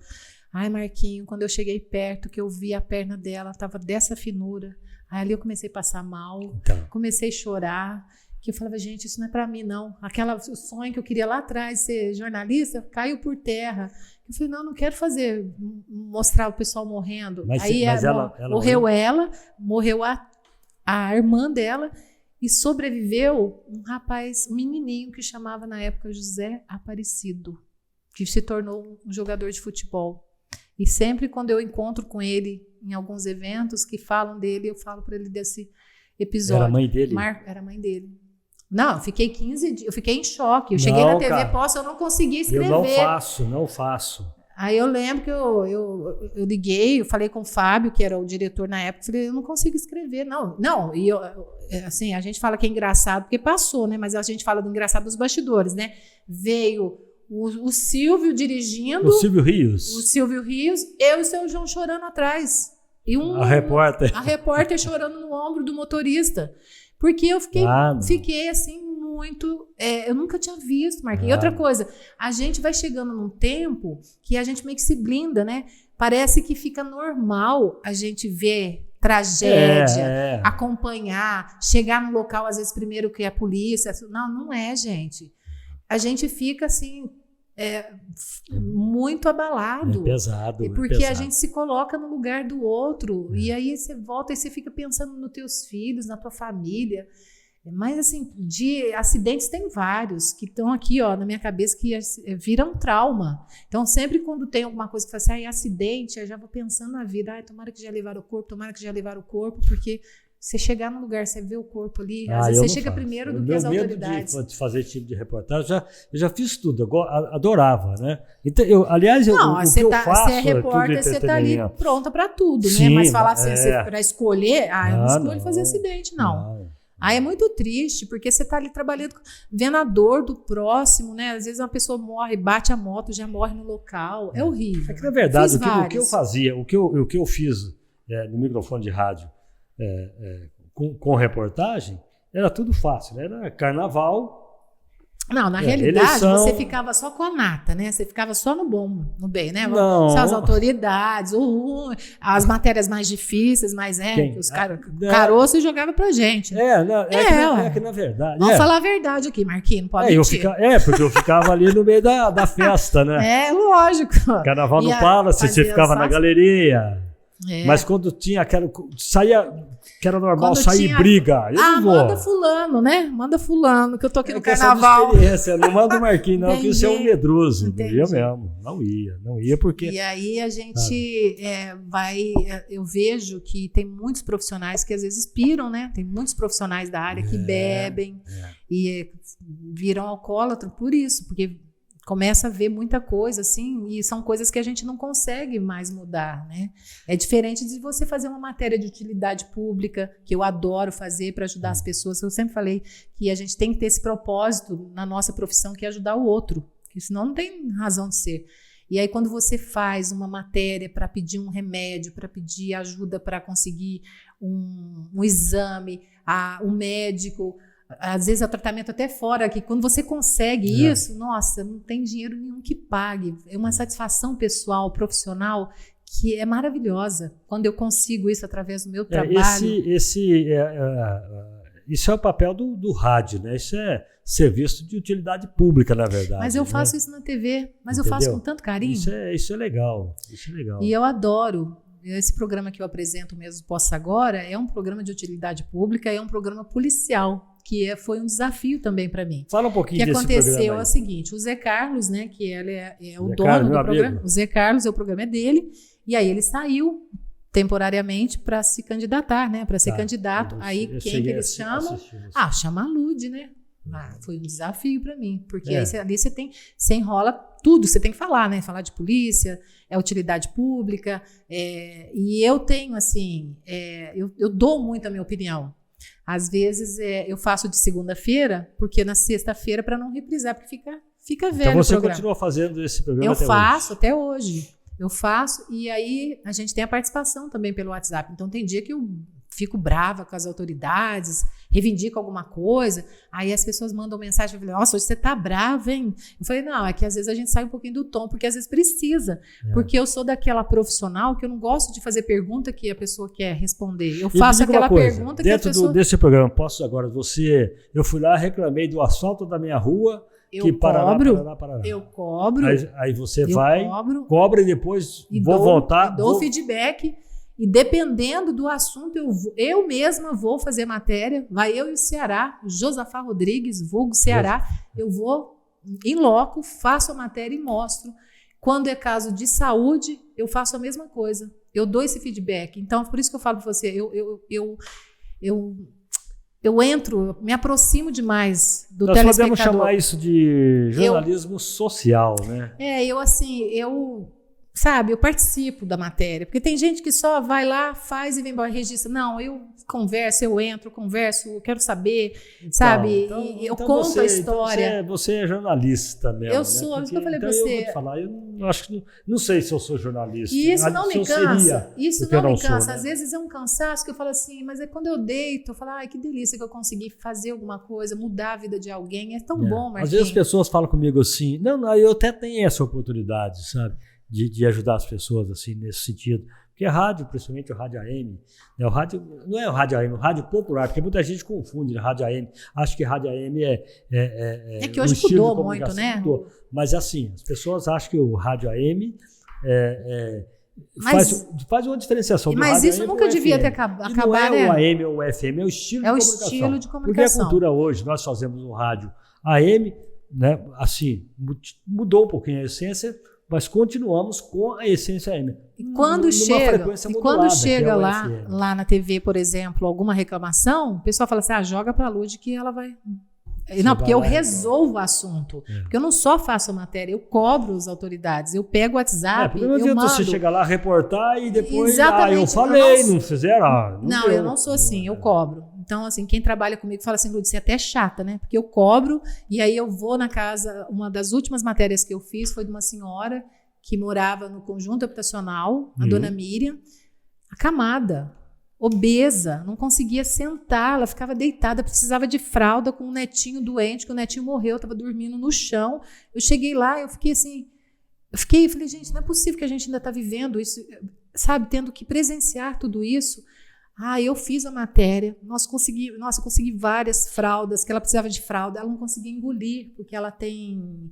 Ai, Marquinhos, quando eu cheguei perto, que eu vi a perna dela, estava dessa finura. Aí ali eu comecei a passar mal, comecei a chorar. Que eu falava, gente, isso não é para mim, não. O sonho que eu queria lá atrás, ser jornalista, caiu por terra. Eu falei, não quero mostrar o pessoal morrendo. Mas ela morreu a irmã dela e sobreviveu um rapaz, um menininho que chamava na época José Aparecido, que se tornou um jogador de futebol. E sempre quando eu encontro com ele em alguns eventos que falam dele, eu falo para ele desse episódio. Era a mãe dele? Era a mãe dele. Não, eu fiquei 15 dias, eu fiquei em choque. Eu cheguei na TV Poços, eu não conseguia escrever. Eu não faço. Aí eu lembro que eu liguei, eu falei com o Fábio, que era o diretor na época, falei, eu não consigo escrever, não. E assim, a gente fala que é engraçado, porque passou, né? Mas a gente fala do engraçado dos bastidores, né? Veio o Silvio dirigindo. O Silvio Rios, eu e o seu João chorando atrás. E a repórter chorando no ombro do motorista. Porque eu fiquei assim, muito... eu nunca tinha visto, Marquinhos. E outra coisa, a gente vai chegando num tempo que a gente meio que se blinda, né? Parece que fica normal a gente ver tragédia, acompanhar, chegar no local, às vezes, primeiro que é a polícia. Não é, gente. A gente fica assim... muito abalado. É pesado. Porque a gente se coloca no lugar do outro. E aí você volta e você fica pensando nos teus filhos, na tua família. Mas assim, de acidentes tem vários que estão aqui, ó, na minha cabeça, que viram trauma. Então, sempre quando tem alguma coisa que fala assim, acidente, eu já vou pensando na vida. Tomara que já levaram o corpo, porque você chegar no lugar, você vê o corpo ali, às vezes você chega primeiro do que as autoridades. De fazer esse tipo de reportagem, eu já fiz tudo, eu adorava, né? Então, você é repórter, você está ali pronta para tudo, né? Mas falar assim, para escolher, eu não escolho fazer acidente, não. Aí é muito triste, porque você está ali trabalhando, vendo a dor do próximo, né? Às vezes uma pessoa morre, bate a moto, já morre no local, é horrível. É que, na verdade, o que eu fazia, o que eu fiz no microfone de rádio, com reportagem, era tudo fácil, né? Era carnaval. Não, na realidade, eleição. Você ficava só com a nata, né? Você ficava só no bem, né? Não. Só as autoridades, as matérias mais difíceis, mais que os caroços jogava pra gente. É que na verdade... Vamos falar a verdade aqui, Marquinhos, não pode mentir. Porque eu ficava ali no meio da festa, né? Lógico. Carnaval no Palace, você ficava na galeria... Mas quando tinha que era normal sair briga, eu não vou. Manda fulano, né? Manda fulano, que eu tô aqui no carnaval. Não manda o Marquinhos, não, que isso é um medroso. Entendi. Não ia mesmo, não ia porque... E aí a gente eu vejo que tem muitos profissionais que às vezes piram, né? Tem muitos profissionais da área que bebem e viram alcoólatra por isso, porque... começa a ver muita coisa, assim, e são coisas que a gente não consegue mais mudar, né? É diferente de você fazer uma matéria de utilidade pública, que eu adoro fazer para ajudar as pessoas. Eu sempre falei que a gente tem que ter esse propósito na nossa profissão, que é ajudar o outro, porque senão não tem razão de ser. E aí, quando você faz uma matéria para pedir um remédio, para pedir ajuda para conseguir um exame, um médico... Às vezes é o tratamento até fora, que quando você consegue isso, nossa, não tem dinheiro nenhum que pague. É uma satisfação pessoal, profissional, que é maravilhosa. Quando eu consigo isso através do meu trabalho. Isso é o papel do rádio, né? Isso é serviço de utilidade pública, na verdade. Mas eu faço isso na TV, mas eu faço com tanto carinho. Isso é legal. E eu adoro. Esse programa que eu apresento mesmo, Poços Agora, é um programa de utilidade pública, é um programa policial, que foi um desafio também para mim. Fala um pouquinho desse programa. O que aconteceu é o seguinte, o Zé Carlos, né, que ele é o dono do programa, o Zé Carlos, o programa é dele, e aí ele saiu temporariamente para se candidatar, né, para ser candidato. Aí quem que eles chamam? Chama a Lude, né? Foi um desafio para mim, porque aí ali você enrola tudo, você tem que falar, né? Falar de polícia, utilidade pública, e eu tenho, assim, eu dou muito a minha opinião. Às vezes eu faço de segunda-feira, porque na sexta-feira, para não reprisar, porque fica velho então você o programa. continua fazendo esse programa Eu até faço hoje? até hoje. Eu faço, e aí a gente tem a participação também pelo WhatsApp. Então tem dia que eu fico brava com as autoridades, reivindico alguma coisa, aí as pessoas mandam mensagem, eu falei, nossa, hoje você tá brava, hein? Eu falei, não, é que às vezes a gente sai um pouquinho do tom, porque às vezes precisa, porque eu sou daquela profissional que eu não gosto de fazer pergunta que a pessoa quer responder, eu faço aquela pergunta que a pessoa... Dentro desse programa, posso agora, eu fui lá, reclamei do asfalto da minha rua, Paraná. Eu cobro. Aí você cobra e depois vou voltar. Dou feedback. E dependendo do assunto, eu mesma vou fazer matéria. Vai eu e o Ceará, Josafá Rodrigues, vulgo Ceará. Eu vou em loco, faço a matéria e mostro. Quando é caso de saúde, eu faço a mesma coisa. Eu dou esse feedback. Então, por isso que eu falo para você, eu entro, me aproximo demais do telespectador. Nós podemos chamar isso de jornalismo social, né? Eu participo da matéria, porque tem gente que só vai lá, faz e vem embora, registra. Não, eu converso, eu quero saber, sabe? E eu conto a história. Então você é jornalista mesmo, eu sou, né? Porque, eu falei pra você. Eu vou te falar, eu acho que não sei se eu sou jornalista. E isso não me cansa. Isso não me cansa. Né? Às vezes é um cansaço que eu falo assim, mas é quando eu deito, eu falo, ai, que delícia que eu consegui fazer alguma coisa, mudar a vida de alguém. É tão bom, Marquinhos. Às vezes as pessoas falam comigo assim, não, eu até tenho essa oportunidade, sabe? De ajudar as pessoas assim nesse sentido. Porque rádio, principalmente o rádio AM, né? O rádio não é o rádio AM, o rádio popular, porque muita gente confunde, né? Rádio AM. Acho que rádio AM é que hoje mudou muito, né? Mudou. Mas assim, as pessoas acham que o rádio AM faz uma diferenciação. Mas isso nunca devia ter acabado, não é né? o AM ou o FM, é o estilo de comunicação. É o estilo de comunicação. Porque a cultura hoje, nós fazemos um rádio AM, né? Assim, mudou um pouquinho a essência, mas continuamos com a essência AM. E quando chega lá na TV, por exemplo, alguma reclamação, o pessoal fala assim, joga para a Lud que ela vai... Não, porque eu resolvo o assunto. Porque eu não só faço a matéria, eu cobro as autoridades, eu pego o WhatsApp, não adianta você chegar lá, reportar e depois... eu falei, não fizeram. Eu não sou assim, eu cobro. Então, assim, quem trabalha comigo fala assim, Lud, você é até chata, né? Porque eu cobro e aí eu vou na casa... Uma das últimas matérias que eu fiz foi de uma senhora que morava no conjunto habitacional, a dona Miriam, acamada, obesa, não conseguia sentar, ela ficava deitada, precisava de fralda com um netinho doente, que o netinho morreu, estava dormindo no chão. Eu cheguei lá, eu fiquei assim, falei, gente, não é possível que a gente ainda está vivendo isso, sabe, tendo que presenciar tudo isso. Eu fiz a matéria, eu consegui várias fraldas, que ela precisava de fralda, ela não conseguia engolir, porque ela tem...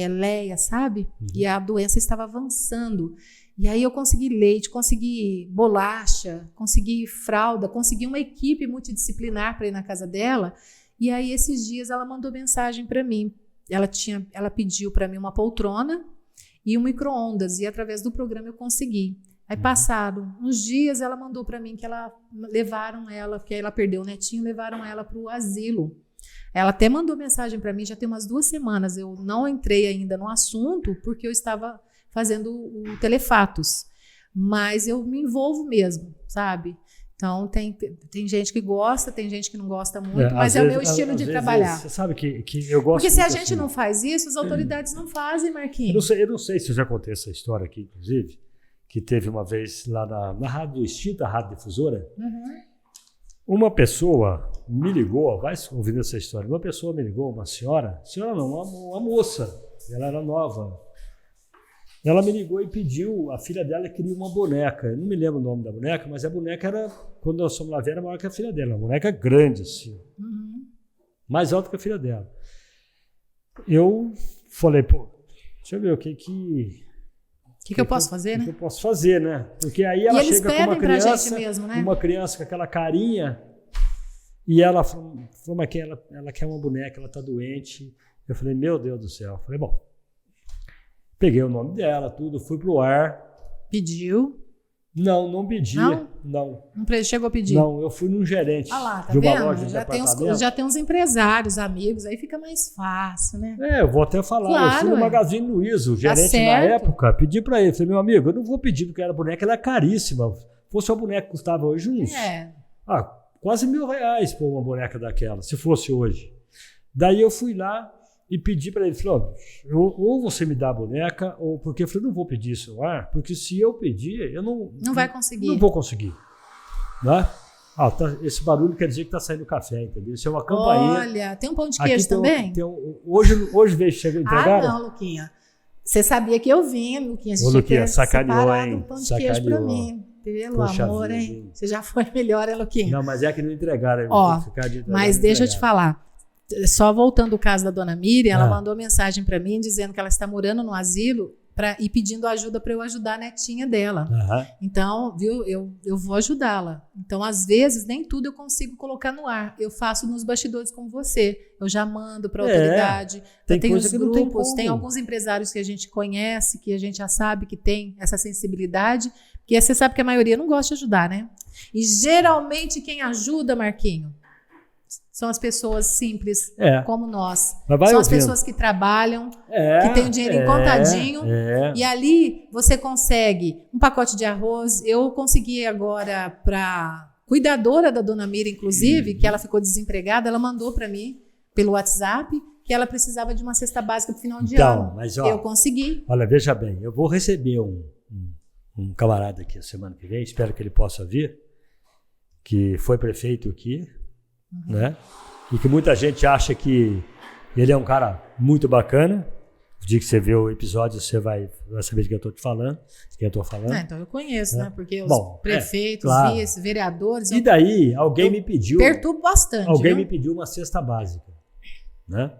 Leia, sabe? E a doença estava avançando. E aí eu consegui leite, consegui bolacha, consegui fralda, consegui uma equipe multidisciplinar para ir na casa dela. E aí esses dias ela mandou mensagem para mim. Ela pediu para mim uma poltrona e um micro-ondas. E através do programa eu consegui. Aí passaram uns dias, ela mandou para mim que levaram ela, porque aí ela perdeu o netinho, levaram ela para o asilo. Ela até mandou mensagem para mim, já tem umas 2 semanas, eu não entrei ainda no assunto, porque eu estava fazendo o Telefatos, mas eu me envolvo mesmo, sabe? Então, tem gente que gosta, tem gente que não gosta muito, mas é o meu estilo de trabalhar. Você sabe que eu gosto. Porque se a gente não faz isso, as autoridades não fazem, Marquinhos. Eu não sei se eu já contei essa história aqui, inclusive, que teve uma vez lá na rádio extinta, a Rádio Difusora, uma pessoa me ligou, vai ouvindo essa história, uma senhora não, uma moça, ela era nova. Ela me ligou e pediu, a filha dela queria uma boneca, eu não me lembro o nome da boneca, mas a boneca era, quando nós fomos lá ver, era maior que a filha dela, uma boneca grande assim, mais alta que a filha dela. Eu falei, deixa eu ver o que eu posso fazer, né? O que eu posso fazer, né? Porque aí ela chega com uma criança, mesmo, né? Uma criança com aquela carinha, e ela falou, mas ela quer uma boneca, ela tá doente. Eu falei, meu Deus do céu. Eu falei, bom, peguei o nome dela, tudo, fui pro ar. Pediu. Não pedi. Não chegou a pedir? Não, eu fui num gerente lá, tá de uma vendo? loja de departamento. Já tem uns empresários, amigos, aí fica mais fácil, né? Eu vou até falar. Claro, eu fui no Magazine Luiza, o gerente na época, pedi para ele. Falei, meu amigo, eu não vou pedir porque a boneca ela é caríssima. Se fosse uma boneca que custava hoje uns... quase R$1.000 por uma boneca daquela, se fosse hoje. Daí eu fui lá e pedi para ele, falei, ou você me dá a boneca, ou porque eu falei, não vou pedir isso no ar, porque se eu pedir, eu não vai conseguir. Não vou conseguir. Né? Esse barulho quer dizer que está saindo café, entendeu? Isso é uma campainha. Olha, tem um pão de queijo também? Hoje veio entregar. Não, Luquinha. Você sabia que eu vinha, Luquinha. Ô, Luquinha, sacaneou, hein? Um pão de queijo para mim. Pelo Poxa amor, vida, hein? Você já foi melhor, hein, Luquinha? Não, mas é que não entregaram. Mas deixa eu te falar. Só voltando ao caso da dona Miriam, ela mandou mensagem para mim dizendo que ela está morando no asilo e pedindo ajuda para eu ajudar a netinha dela. Então, viu, eu vou ajudá-la. Então, às vezes, nem tudo eu consigo colocar no ar. Eu faço nos bastidores como você. Eu já mando para a autoridade. Tem os grupos, tem alguns empresários que a gente conhece, que a gente já sabe que tem essa sensibilidade, porque você sabe que a maioria não gosta de ajudar, né? E geralmente quem ajuda, Marquinho, são as pessoas simples, como nós. São as pessoas que trabalham, que têm o dinheirinho contadinho. E ali você consegue um pacote de arroz. Eu consegui agora para cuidadora da dona Mira, inclusive, que ela ficou desempregada, ela mandou para mim pelo WhatsApp que ela precisava de uma cesta básica para o final de ano. Mas, eu consegui. Olha, veja bem, eu vou receber um camarada aqui a semana que vem, espero que ele possa vir, que foi prefeito aqui, né? E que muita gente acha que ele é um cara muito bacana. O dia que você vê o episódio, você vai saber de quem eu estou te falando, de quem eu estou falando. Então eu conheço, né? Porque os prefeitos, vice, vereadores... E daí, alguém me pediu... Perturbo bastante, alguém me pediu uma cesta básica, né?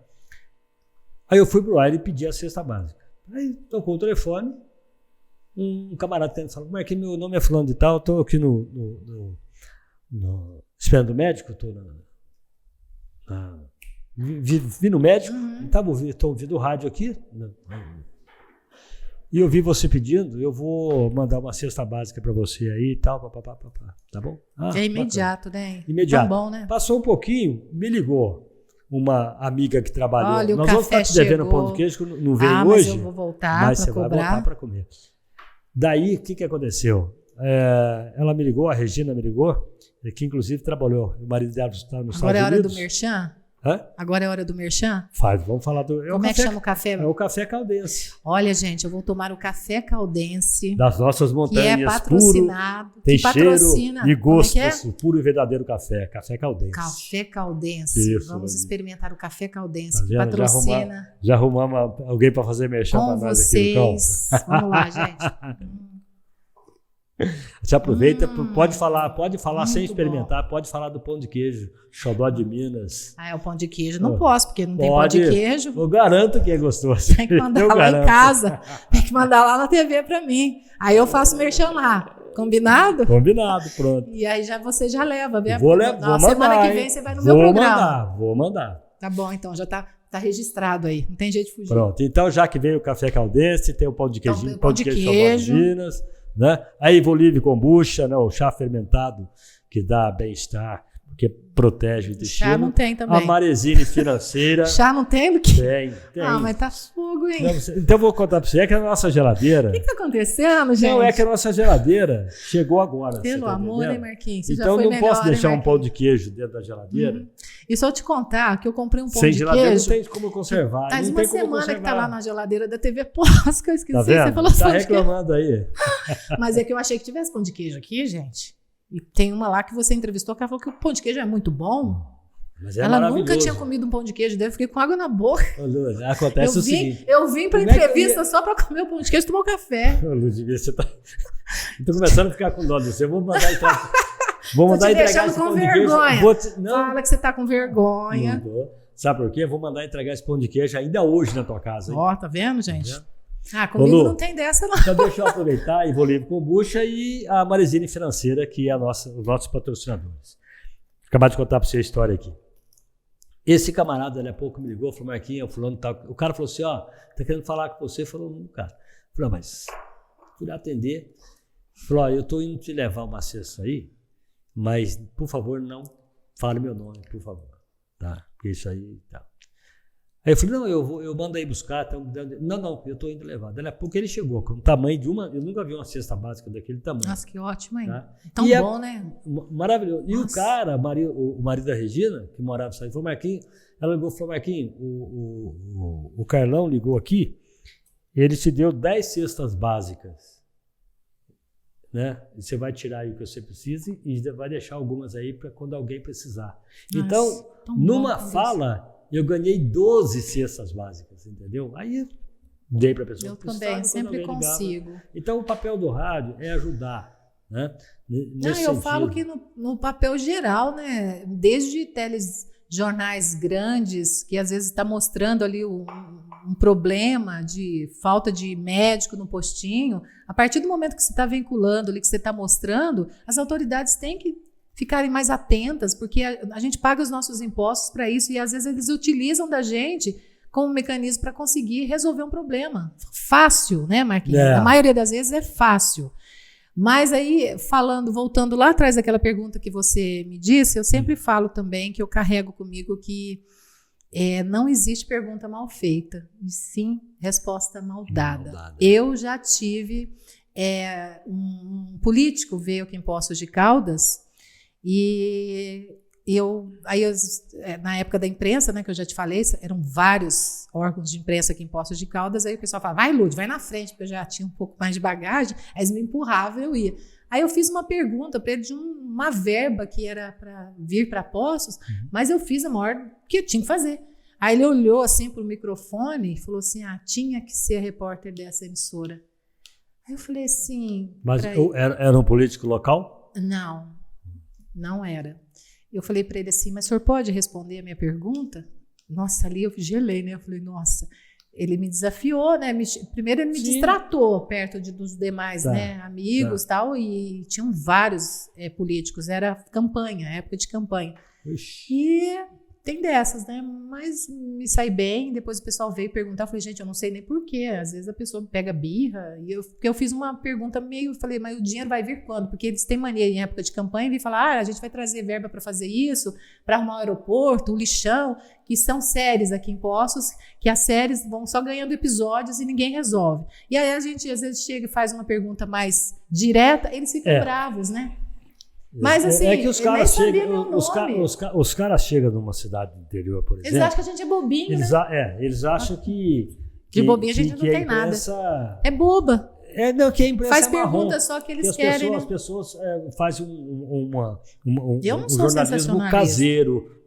Aí eu fui pro ar e pedi a cesta básica. Aí tocou o telefone, um camarada tendo falado, mas aqui meu nome é fulano de tal, estou aqui esperando o médico, estou vi no médico, estou ouvindo o rádio aqui, e eu vi você pedindo, eu vou mandar uma cesta básica para você aí e tal, tá bom? É imediato, né? Imediato. Tá bom, né? Passou um pouquinho, me ligou uma amiga que trabalhou. Olha, nós vamos ficar te devendo pão de queijo, que não veio hoje. Mas eu vou voltar para cobrar. Mas você vai voltar para comer. Daí, o que aconteceu? Ela me ligou, a Regina me ligou, que inclusive trabalhou. O marido dela está nos Estados Unidos. Agora é hora do merchan? Hã? Agora é hora do merchan? Vamos falar do... Como é que chama o café? É o café caldense. Olha, gente, eu vou tomar o café caldense. Das nossas montanhas. Que é patrocinado. Puro, tem patrocina. cheiro e gosto. Puro e verdadeiro café. Café caldense. Café caldense. Isso, vamos experimentar o café caldense. Tá, patrocina. Já arrumamos alguém para fazer merchan para nós aqui no campo. Vamos lá, gente. Você aproveita, pode falar sem experimentar, pode falar do pão de queijo, xodó de Minas. É o pão de queijo não posso, porque não tem pão de queijo. Eu garanto que é gostoso. Tem que mandar lá em casa, tem que mandar lá na TV pra mim. Aí eu faço merchan lá. Combinado? Combinado, pronto. E aí você já leva, viu? Vou mandar. Semana que vem você vai no meu programa. Vou mandar. Tá bom, então já tá registrado aí, não tem jeito de fugir. Pronto, então já que veio o café caldense, tem o pão de queijinho, pão de queijo xodó de Minas. Né? A Evolve Kombucha, né? O chá fermentado que dá bem-estar, porque protege o intestino. Chá não tem também. A Marezine Financeira. Chá não tem do que? Tem. Mas tá fogo, hein? Então eu vou contar para você, é que a nossa geladeira... O que tá acontecendo, gente? Não, é que a nossa geladeira chegou agora. Pelo amor, hein, Marquinhos? Você então já foi não melhor, posso deixar hein, um pão de queijo dentro da geladeira. E só te contar que eu comprei um pão sem de geladeira queijo. Não tem como conservar. Faz não uma tem como semana conservar. que tá lá na geladeira da TV Pós, que eu esqueci. Tá vendo? Você falou tá reclamando aí. Mas é que eu achei que tivesse pão de queijo aqui, gente. E tem uma lá que você entrevistou que ela falou que o pão de queijo é muito bom. Mas é ela nunca tinha comido um pão de queijo dele, eu fiquei com água na boca. Ô, Luz, acontece o seguinte. Eu vim pra entrevista só pra comer o pão de queijo e tomar um café. Ô, Luz, você tá... Eu tô começando a ficar com dó de você. Eu vou mandar entregar. Vou mandar entregar esse pão de queijo. Não. Fala que você tá com vergonha. Não tô. Sabe por quê? Eu vou mandar entregar esse pão de queijo ainda hoje na tua casa. Ó, tá vendo, gente? Comigo Lu, não tem dessa, não. Então deixa eu aproveitar e vou ler Kombucha e a Marezine Financeira, que é os nossos patrocinadores. Vou acabar de contar para você a história aqui. Esse camarada, ali há pouco me ligou, falou, Marquinhos, fulano tal. O cara falou assim, tá querendo falar com você, falou, cara. Falei, mas fui lá atender. Falou, eu estou indo te levar uma cesta aí, mas, por favor, não fale meu nome, por favor. Tá? Porque isso aí tá. Aí eu falei, não, eu mando aí buscar. Não, eu estou indo levar. Daí a pouco ele chegou com o tamanho de uma... Eu nunca vi uma cesta básica daquele tamanho. Nossa, que ótimo, hein? Tá? Tão bom, né? Maravilhoso. E Nossa. o cara, o marido da Regina, que morava no estado, falou, Marquinhos, ela ligou e falou, Marquinhos, o Carlão ligou aqui, ele te deu 10 cestas básicas. Né? E você vai tirar aí o que você precisa e vai deixar algumas aí para quando alguém precisar. Nossa, então, numa fala, eu ganhei 12 cestas básicas, entendeu? Aí dei para a pessoa. Eu também, sempre consigo. Então, o papel do rádio é ajudar. Né? Eu falo que no papel geral, né? Desde telejornais grandes, que às vezes está mostrando ali um problema de falta de médico no postinho, a partir do momento que você está vinculando ali, que você está mostrando, as autoridades têm que ficarem mais atentas, porque a gente paga os nossos impostos para isso e às vezes eles utilizam da gente como mecanismo para conseguir resolver um problema. Fácil, né, Marquinhos? A maioria das vezes é fácil. Mas aí, voltando lá atrás daquela pergunta que você me disse, eu sempre falo também que eu carrego comigo que não existe pergunta mal feita, e sim resposta mal dada. Eu já tive um político veio aqui em Poços de Caldas e na época da imprensa, né, que eu já te falei, eram vários órgãos de imprensa aqui em Poços de Caldas, aí o pessoal falava, vai Lúdia, vai na frente, porque eu já tinha um pouco mais de bagagem, aí eles me empurravam e eu ia. Aí eu fiz uma pergunta para ele de uma verba que era para vir para Poços, mas eu fiz a maior que eu tinha que fazer. Aí ele olhou assim para o microfone e falou assim, tinha que ser repórter dessa emissora. Aí eu falei assim... Mas era um político local? Não era. Eu falei para ele assim, mas o senhor pode responder a minha pergunta? Nossa, ali eu gelei, né? Eu falei, nossa... Ele me desafiou, né? Primeiro ele me distratou perto dos demais amigos e tal, e tinham vários políticos, era campanha, época de campanha. Ixi. E tem dessas, né? Mas me saí bem, depois o pessoal veio perguntar, eu falei, gente, eu não sei nem porquê, às vezes a pessoa pega birra, porque eu fiz uma pergunta falei, mas o dinheiro vai vir quando? Porque eles têm mania em época de campanha de falar, a gente vai trazer verba para fazer isso, para arrumar o aeroporto, o lixão, que são séries aqui em Poços, que as séries vão só ganhando episódios e ninguém resolve. E aí a gente às vezes chega e faz uma pergunta mais direta, eles ficam bravos, né? Mas assim, que os caras chegam numa cidade do interior, por exemplo. Eles acham que a gente é bobinho, né? Eles acham que de bobinho a gente não tem nada. É boba. Que a imprensa faz perguntas só que eles querem. As pessoas fazem um sou jornalismo caseiro.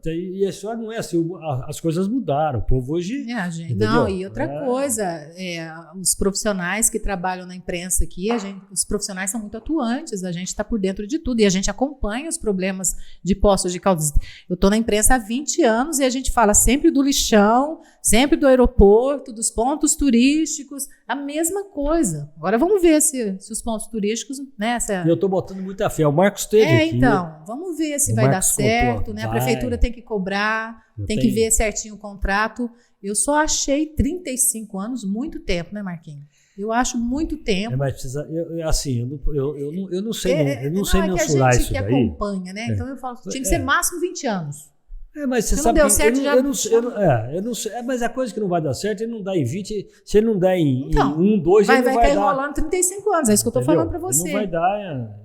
E a história não é assim. As coisas mudaram. O povo hoje. Gente, não, e outra coisa, os profissionais que trabalham na imprensa aqui, os profissionais são muito atuantes, a gente está por dentro de tudo e a gente acompanha os problemas de Poços de Caldas. Eu estou na imprensa há 20 anos e a gente fala sempre do lixão, sempre do aeroporto, dos pontos turísticos, a mesma coisa. Agora vamos ver se os pontos turísticos, né? Eu estou botando muita fé. O Marcos esteve aqui. Então, vamos ver se vai dar certo, né? A prefeitura tem que cobrar, tem que ver certinho o contrato. Eu só achei 35 anos muito tempo, né, Marquinhos? Eu acho muito tempo. Mas precisa, eu não sei, eu não sei mensurar isso daí. É que a gente que acompanha, né? Então eu falo, tinha que ser máximo 20 anos. Mas você sabe não deu certo, eu não sei, mas a coisa que não vai dar certo, ele não dá em 20, se ele não der em 1, 2, ele não vai dar. Vai enrolando 35 anos, é isso que eu tô falando para você. Ele não vai dar.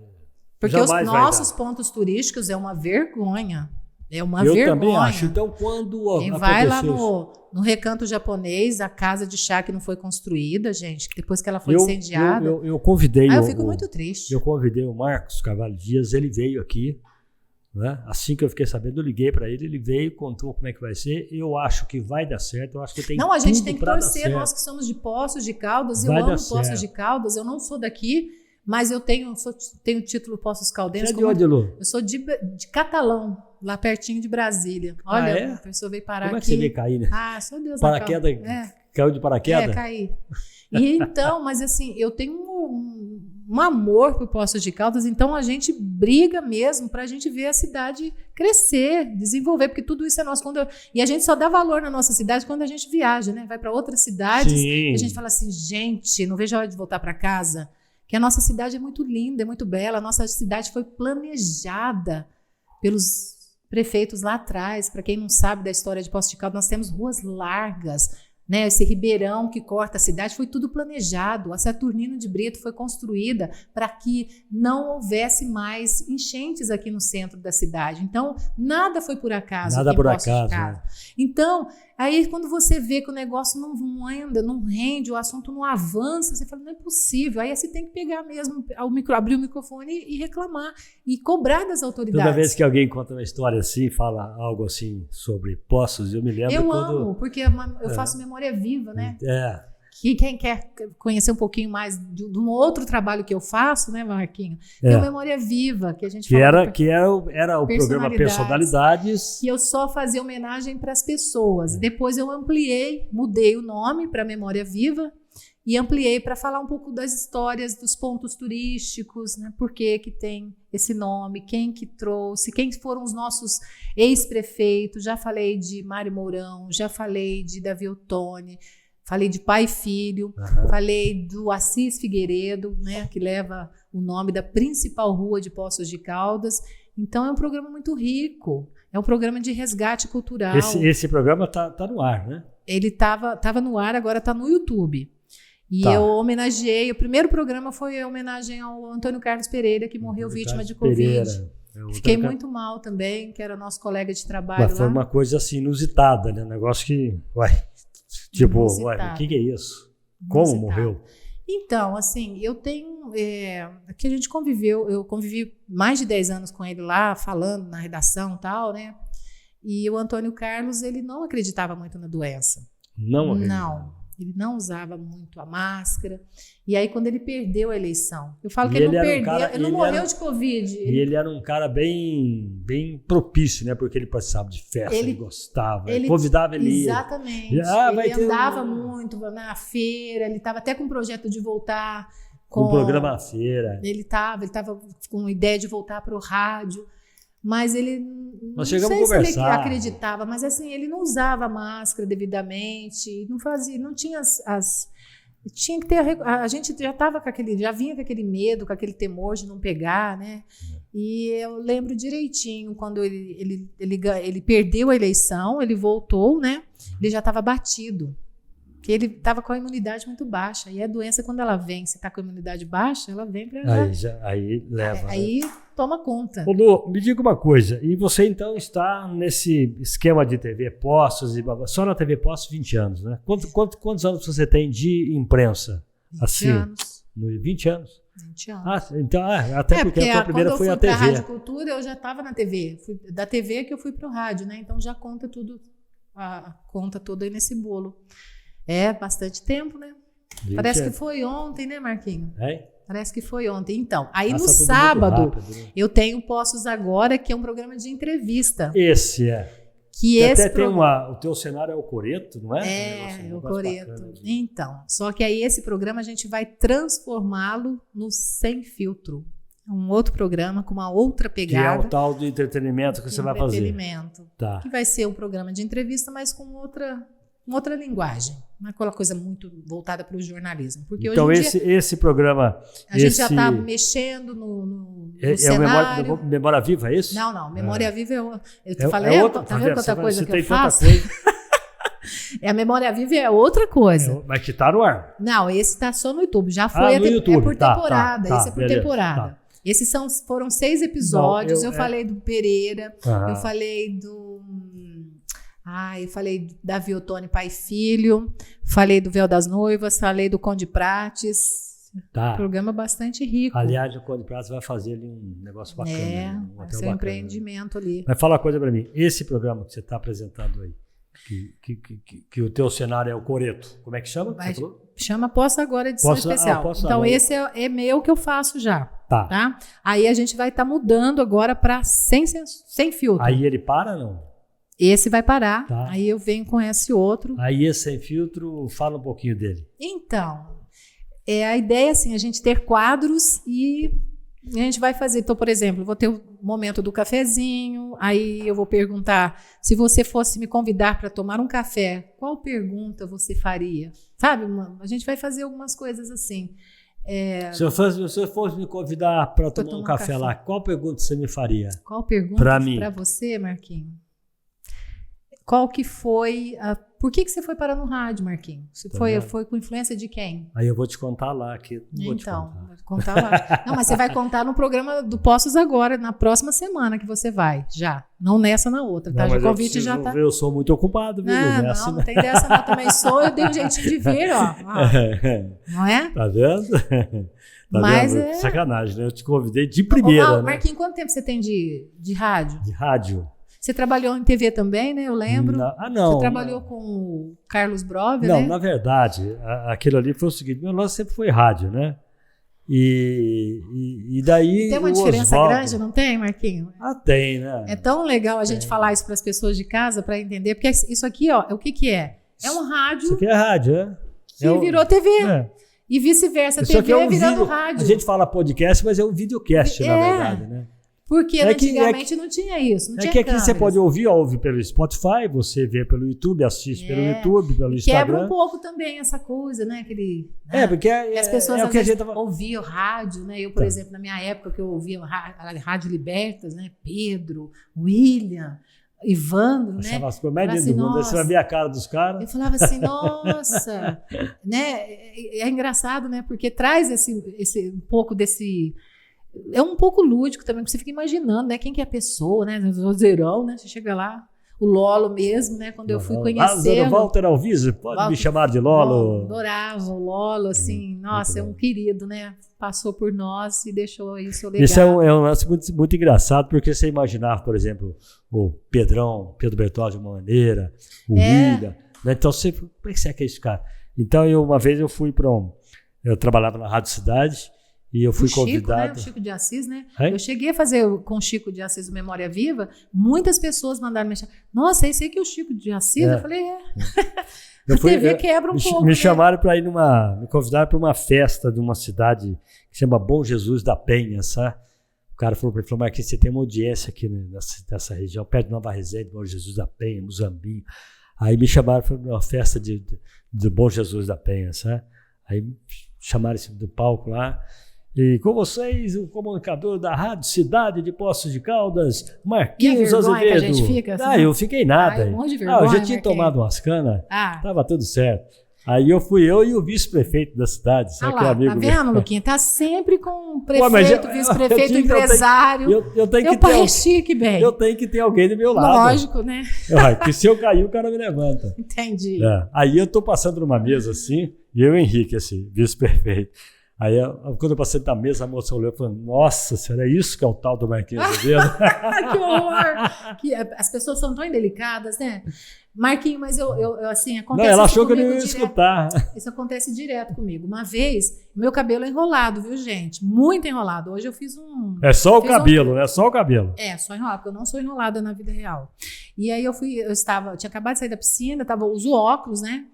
Porque os nossos pontos turísticos é uma vergonha. É uma vergonha. Eu também acho. Então, quando quem vai lá no Recanto Japonês, a casa de chá que não foi construída, gente, depois que ela foi incendiada. Eu convidei. Eu fico muito triste. Eu convidei o Marcos Carvalho Dias, ele veio aqui. Né? Assim que eu fiquei sabendo, eu liguei para ele, ele veio, contou como é que vai ser. Eu acho que vai dar certo. Eu acho que tem a gente tem que torcer. Nós que somos de Poços de Caldas, eu amo Poços de Caldas, eu não sou daqui. Mas eu tenho título Poços Caldenses. Você é de onde, Lu? Eu sou de Catalão, lá pertinho de Brasília. Olha, a pessoa veio parar aqui. Como é que você veio cair, né? Só Deus. Paraquedas, caiu de paraquedas? Caí. E então, mas assim, eu tenho um amor por Poços de Caldas, então a gente briga mesmo para a gente ver a cidade crescer, desenvolver, porque tudo isso é nosso. E a gente só dá valor na nossa cidade quando a gente viaja, né? Vai para outras cidades e a gente fala assim, gente, não vejo a hora de voltar para casa. que a nossa cidade é muito linda, é muito bela, a nossa cidade foi planejada pelos prefeitos lá atrás. Para quem não sabe da história de Poços de Caldas, nós temos ruas largas, né? Esse ribeirão que corta a cidade foi tudo planejado. A Saturnino de Brito foi construída para que não houvesse mais enchentes aqui no centro da cidade. Então, nada foi por acaso. Nada por acaso. Né? Então, aí quando você vê que o negócio não anda, não rende, o assunto não avança, você fala, não é possível. Aí você tem que pegar mesmo, abrir o microfone e reclamar e cobrar das autoridades. Toda vez que alguém conta uma história assim, fala algo assim sobre Poços, eu me lembro amo, porque eu faço memória viva, né? Que quem quer conhecer um pouquinho mais de um outro trabalho que eu faço, né, Marquinhos? Tem o Memória Viva, que a gente fala. Que era o programa Personalidades. Que eu só fazia homenagem para as pessoas. Depois eu ampliei, mudei o nome para Memória Viva e ampliei para falar um pouco das histórias dos pontos turísticos, né? Por que tem esse nome, quem que trouxe, quem foram os nossos ex-prefeitos. Já falei de Mário Mourão, já falei de Davi Ottoni, falei de pai e filho, falei do Assis Figueiredo, né, que leva o nome da principal rua de Poços de Caldas. Então é um programa muito rico, é um programa de resgate cultural. Esse programa tá no ar, né? Ele tava no ar, agora está no YouTube. E eu homenageei, o primeiro programa foi a homenagem ao Antônio Carlos Pereira, que morreu vítima de Covid. Fiquei muito mal também, que era nosso colega de trabalho. Mas foi uma coisa assim inusitada, né? Um negócio que, tipo, o que é isso? Como morreu? Então, assim, eu tenho... Aqui a gente conviveu, eu convivi mais de 10 anos com ele lá, falando na redação e tal, né? E o Antônio Carlos, ele não acreditava muito na doença. Não. Ele não usava muito a máscara. E aí, quando ele perdeu a eleição, eu falo que ele não perdeu, ele não morreu de Covid. E ele era um cara bem propício, né? Porque ele participava de festa, ele gostava, ele convidava ele. Exatamente. Ele andava muito na feira, ele estava até com um projeto de voltar com o programa à feira. Ele estava com ideia de voltar para o rádio. Mas ele, nós chegamos a conversar. Se ele acreditava, mas assim, ele não usava máscara devidamente, não fazia, não tinha tinha que ter, a gente já estava já vinha com aquele medo, com aquele temor de não pegar, né? E eu lembro direitinho, quando ele perdeu a eleição, ele voltou, né? Ele já estava batido, porque ele estava com a imunidade muito baixa, e a doença, quando ela vem, você está com a imunidade baixa, ela vem para... Aí leva. Aí toma conta. Ô, Lu, me diga uma coisa, e você então está nesse esquema de TV Poços, só na TV Poços 20 anos, né? Quantos anos você tem de imprensa? 20 anos. 20 anos? 20 anos. Então, até porque a tua primeira foi a TV. Quando eu fui para a Rádio Cultura, eu já estava na TV. Da TV que eu fui para o rádio, né? Então já conta tudo, a conta toda aí nesse bolo. É bastante tempo, né? Parece que foi ontem, né, Marquinhos? Parece que foi ontem. Então, aí no sábado, eu tenho Poços Agora, que é um programa de entrevista. Esse é. Que até tem o teu cenário é o Coreto, não é? É o Coreto. Então, só que aí esse programa a gente vai transformá-lo no Sem Filtro. Um outro programa com uma outra pegada. Que é o tal de entretenimento que você vai fazer. Entretenimento. Tá. Que vai ser um programa de entrevista, mas com outra linguagem. Não é aquela coisa muito voltada para o jornalismo. Porque então, hoje esse programa... A gente já está mexendo no cenário. É Memória Viva, é isso? Não. Memória Viva eu te falei, tá vendo quanta coisa que eu faço? A Memória Viva é outra coisa. Mas que está no ar. Não, esse está só no YouTube. Já foi no YouTube. É por temporada. Esse é por beleza, temporada. Tá. Esses foram 6 episódios. Eu falei do Pereira, eu falei do... eu falei do Davi Ottoni, pai e filho, falei do Véu das Noivas, falei do Conde Prates. Tá. Programa bastante rico. Aliás, o Conde Prates vai fazer ali um negócio bacana. Vai ser um empreendimento ali. Mas fala uma coisa para mim, esse programa que você está apresentando aí, que o teu cenário é o Coreto, como é que chama? Chama Poços Agora, edição especial. Então esse é meu que eu faço já. Tá? Aí a gente vai estar mudando agora para sem filtro. Aí ele para, não? Esse vai parar, aí eu venho com esse outro. Aí esse Sem Filtro, fala um pouquinho dele. Então, a ideia é assim, a gente ter quadros e a gente vai fazer. Então, por exemplo, vou ter o momento do cafezinho, aí eu vou perguntar, se você fosse me convidar para tomar um café, qual pergunta você faria? Sabe, a gente vai fazer algumas coisas assim. Se eu fosse me convidar para tomar um café lá, qual pergunta você me faria? Qual pergunta para você, Marquinhos? Qual que foi por que você foi parar no rádio, Marquinhos? Você foi com influência de quem? Aí eu vou te contar lá. Aqui. Vou contar lá. Não, mas você vai contar no programa do Postos agora, na próxima semana que você vai, já. Não nessa, na outra, tá? Não, o convite já tá. Eu sou muito ocupado, viu? Não tem dessa, não. Também sou, eu dei um jeitinho de vir, ó. Não é? Tá vendo? Mas vendo? Sacanagem, né? Eu te convidei de primeira, né? Marquinhos, quanto tempo você tem de rádio? De rádio? Você trabalhou em TV também, né? Eu lembro. Não. Você trabalhou com o Carlos Brover, né? Não, na verdade, aquilo ali foi o seguinte, meu lance sempre foi rádio, né? E daí tem uma diferença grande, não tem, Marquinhos? Tem, né? É tão legal a gente falar isso para as pessoas de casa para entender, porque isso aqui, ó, o que é? É um rádio. Isso aqui é rádio, é? Que virou TV. E vice-versa, isso TV é virando rádio. A gente fala podcast, mas é um videocast, na verdade, né? Porque antigamente não tinha isso, não tinha que aqui você pode ouve pelo Spotify, você vê pelo YouTube, assiste pelo YouTube, pelo Instagram. Quebra um pouco também essa coisa, né? Porque as pessoas às vezes ouviam rádio, né? Eu, por exemplo, na minha época que eu ouvia a Rádio Libertas, né? Pedro, William, Ivandro, né? As coisas mais lindas do mundo, aí você vai ver a cara dos caras. Eu falava assim, nossa, né? É engraçado, né? Porque traz esse um pouco desse... É um pouco lúdico também, porque você fica imaginando, né? Quem que é a pessoa, né? O vozeirão, né? Você chega lá, o Lolo mesmo, né? Quando eu fui conhecer. Walter Alvise, pode me chamar de Lolo. Adorava o Lolo, assim, nossa, é um querido, né? Passou por nós e deixou isso legado. Isso é um lance muito, muito engraçado, porque você imaginava, por exemplo, o Pedro Bertoldi de uma maneira, o William, né? Então, como é que você é que é esse cara? Então, uma vez eu fui eu trabalhava na Rádio Cidade, e eu fui convidado. Né? O Chico de Assis, né? Eu cheguei a fazer com o Chico de Assis o Memória Viva, muitas pessoas mandaram mensagem. Nossa, esse aí que é o Chico de Assis? Eu falei, A TV quebra um pouco. Me chamaram para ir me convidaram para uma festa de uma cidade que se chama Bom Jesus da Penha, sabe? O cara falou para mim, Marquinhos, você tem uma audiência aqui nessa região, perto de Nova Resende, Bom Jesus da Penha, Muzambinho. Aí me chamaram para uma festa de Bom Jesus da Penha, sabe? Aí chamaram esse do palco lá. E com vocês, o comunicador da Rádio Cidade de Poços de Caldas, Marquinhos Azevedo. Que a gente fica, assim, eu fiquei nada. Um monte de vergonha, eu já tinha tomado umas canas, tava tudo certo. Aí eu e o vice-prefeito da cidade, sabe que é amigo tá vendo, Luquinha? Tá sempre com o prefeito, vice-prefeito, empresário. Eu tenho que ter chique, bem. Eu tenho que ter alguém do meu lado. Lógico, né? Porque se eu cair, o cara me levanta. Entendi. Aí eu tô passando numa mesa assim, e eu e o Henrique, assim, vice-prefeito. Aí, quando eu passei na mesa, a moça olhou e falou, nossa senhora, é isso que é o tal do Marquinhos Azevedo? Que horror! As pessoas são tão indelicadas, né? Marquinhos, mas eu assim, acontece. Não, ela achou que eu não ia escutar. Isso acontece direto comigo. Uma vez, meu cabelo é enrolado, viu, gente? Muito enrolado. Hoje eu fiz É só o cabelo, né? Só o cabelo. Só enrolado, porque eu não sou enrolada na vida real. E aí eu tinha acabado de sair da piscina, uso óculos, né?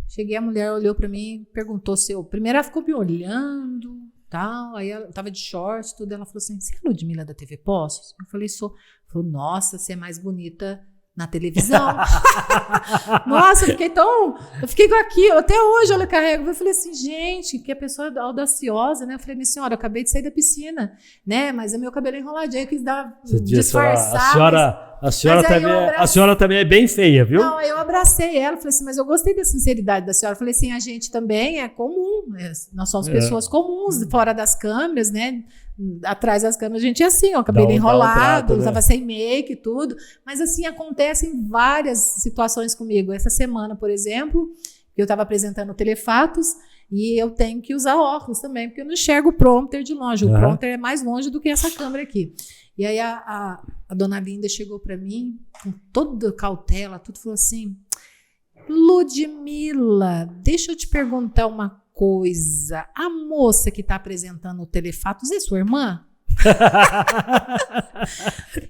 Cheguei, a mulher olhou pra mim, perguntou primeiro ela ficou me olhando, tal, aí ela tava de short, tudo, ela falou assim, você é a Ludmila da TV Poços? Eu falei, sou. Ela falou, nossa, você é mais bonita na televisão. Nossa, eu fiquei com aquilo, até hoje ela carrega. Eu falei assim, gente, que a pessoa é audaciosa, né? Eu falei, minha senhora, eu acabei de sair da piscina, né? Mas o meu cabelo é enroladinho, eu quis disfarçar. A senhora também é bem feia, viu? Não, aí eu abracei ela, falei assim, mas eu gostei da sinceridade da senhora. Eu falei assim, a gente também é comum, nós somos pessoas comuns, fora das câmeras, né? Atrás das câmeras a gente é assim, ó, cabelo enrolado, usava sem make e tudo. Mas assim, acontecem várias situações comigo. Essa semana, por exemplo, eu estava apresentando o Telefatos e eu tenho que usar óculos também, porque eu não enxergo o prompter de longe. O prompter é mais longe do que essa câmera aqui. E aí a dona Linda chegou para mim, com toda cautela, tudo, falou assim, Ludmila, deixa eu te perguntar uma coisa. A moça que está apresentando o Telefatos é sua irmã?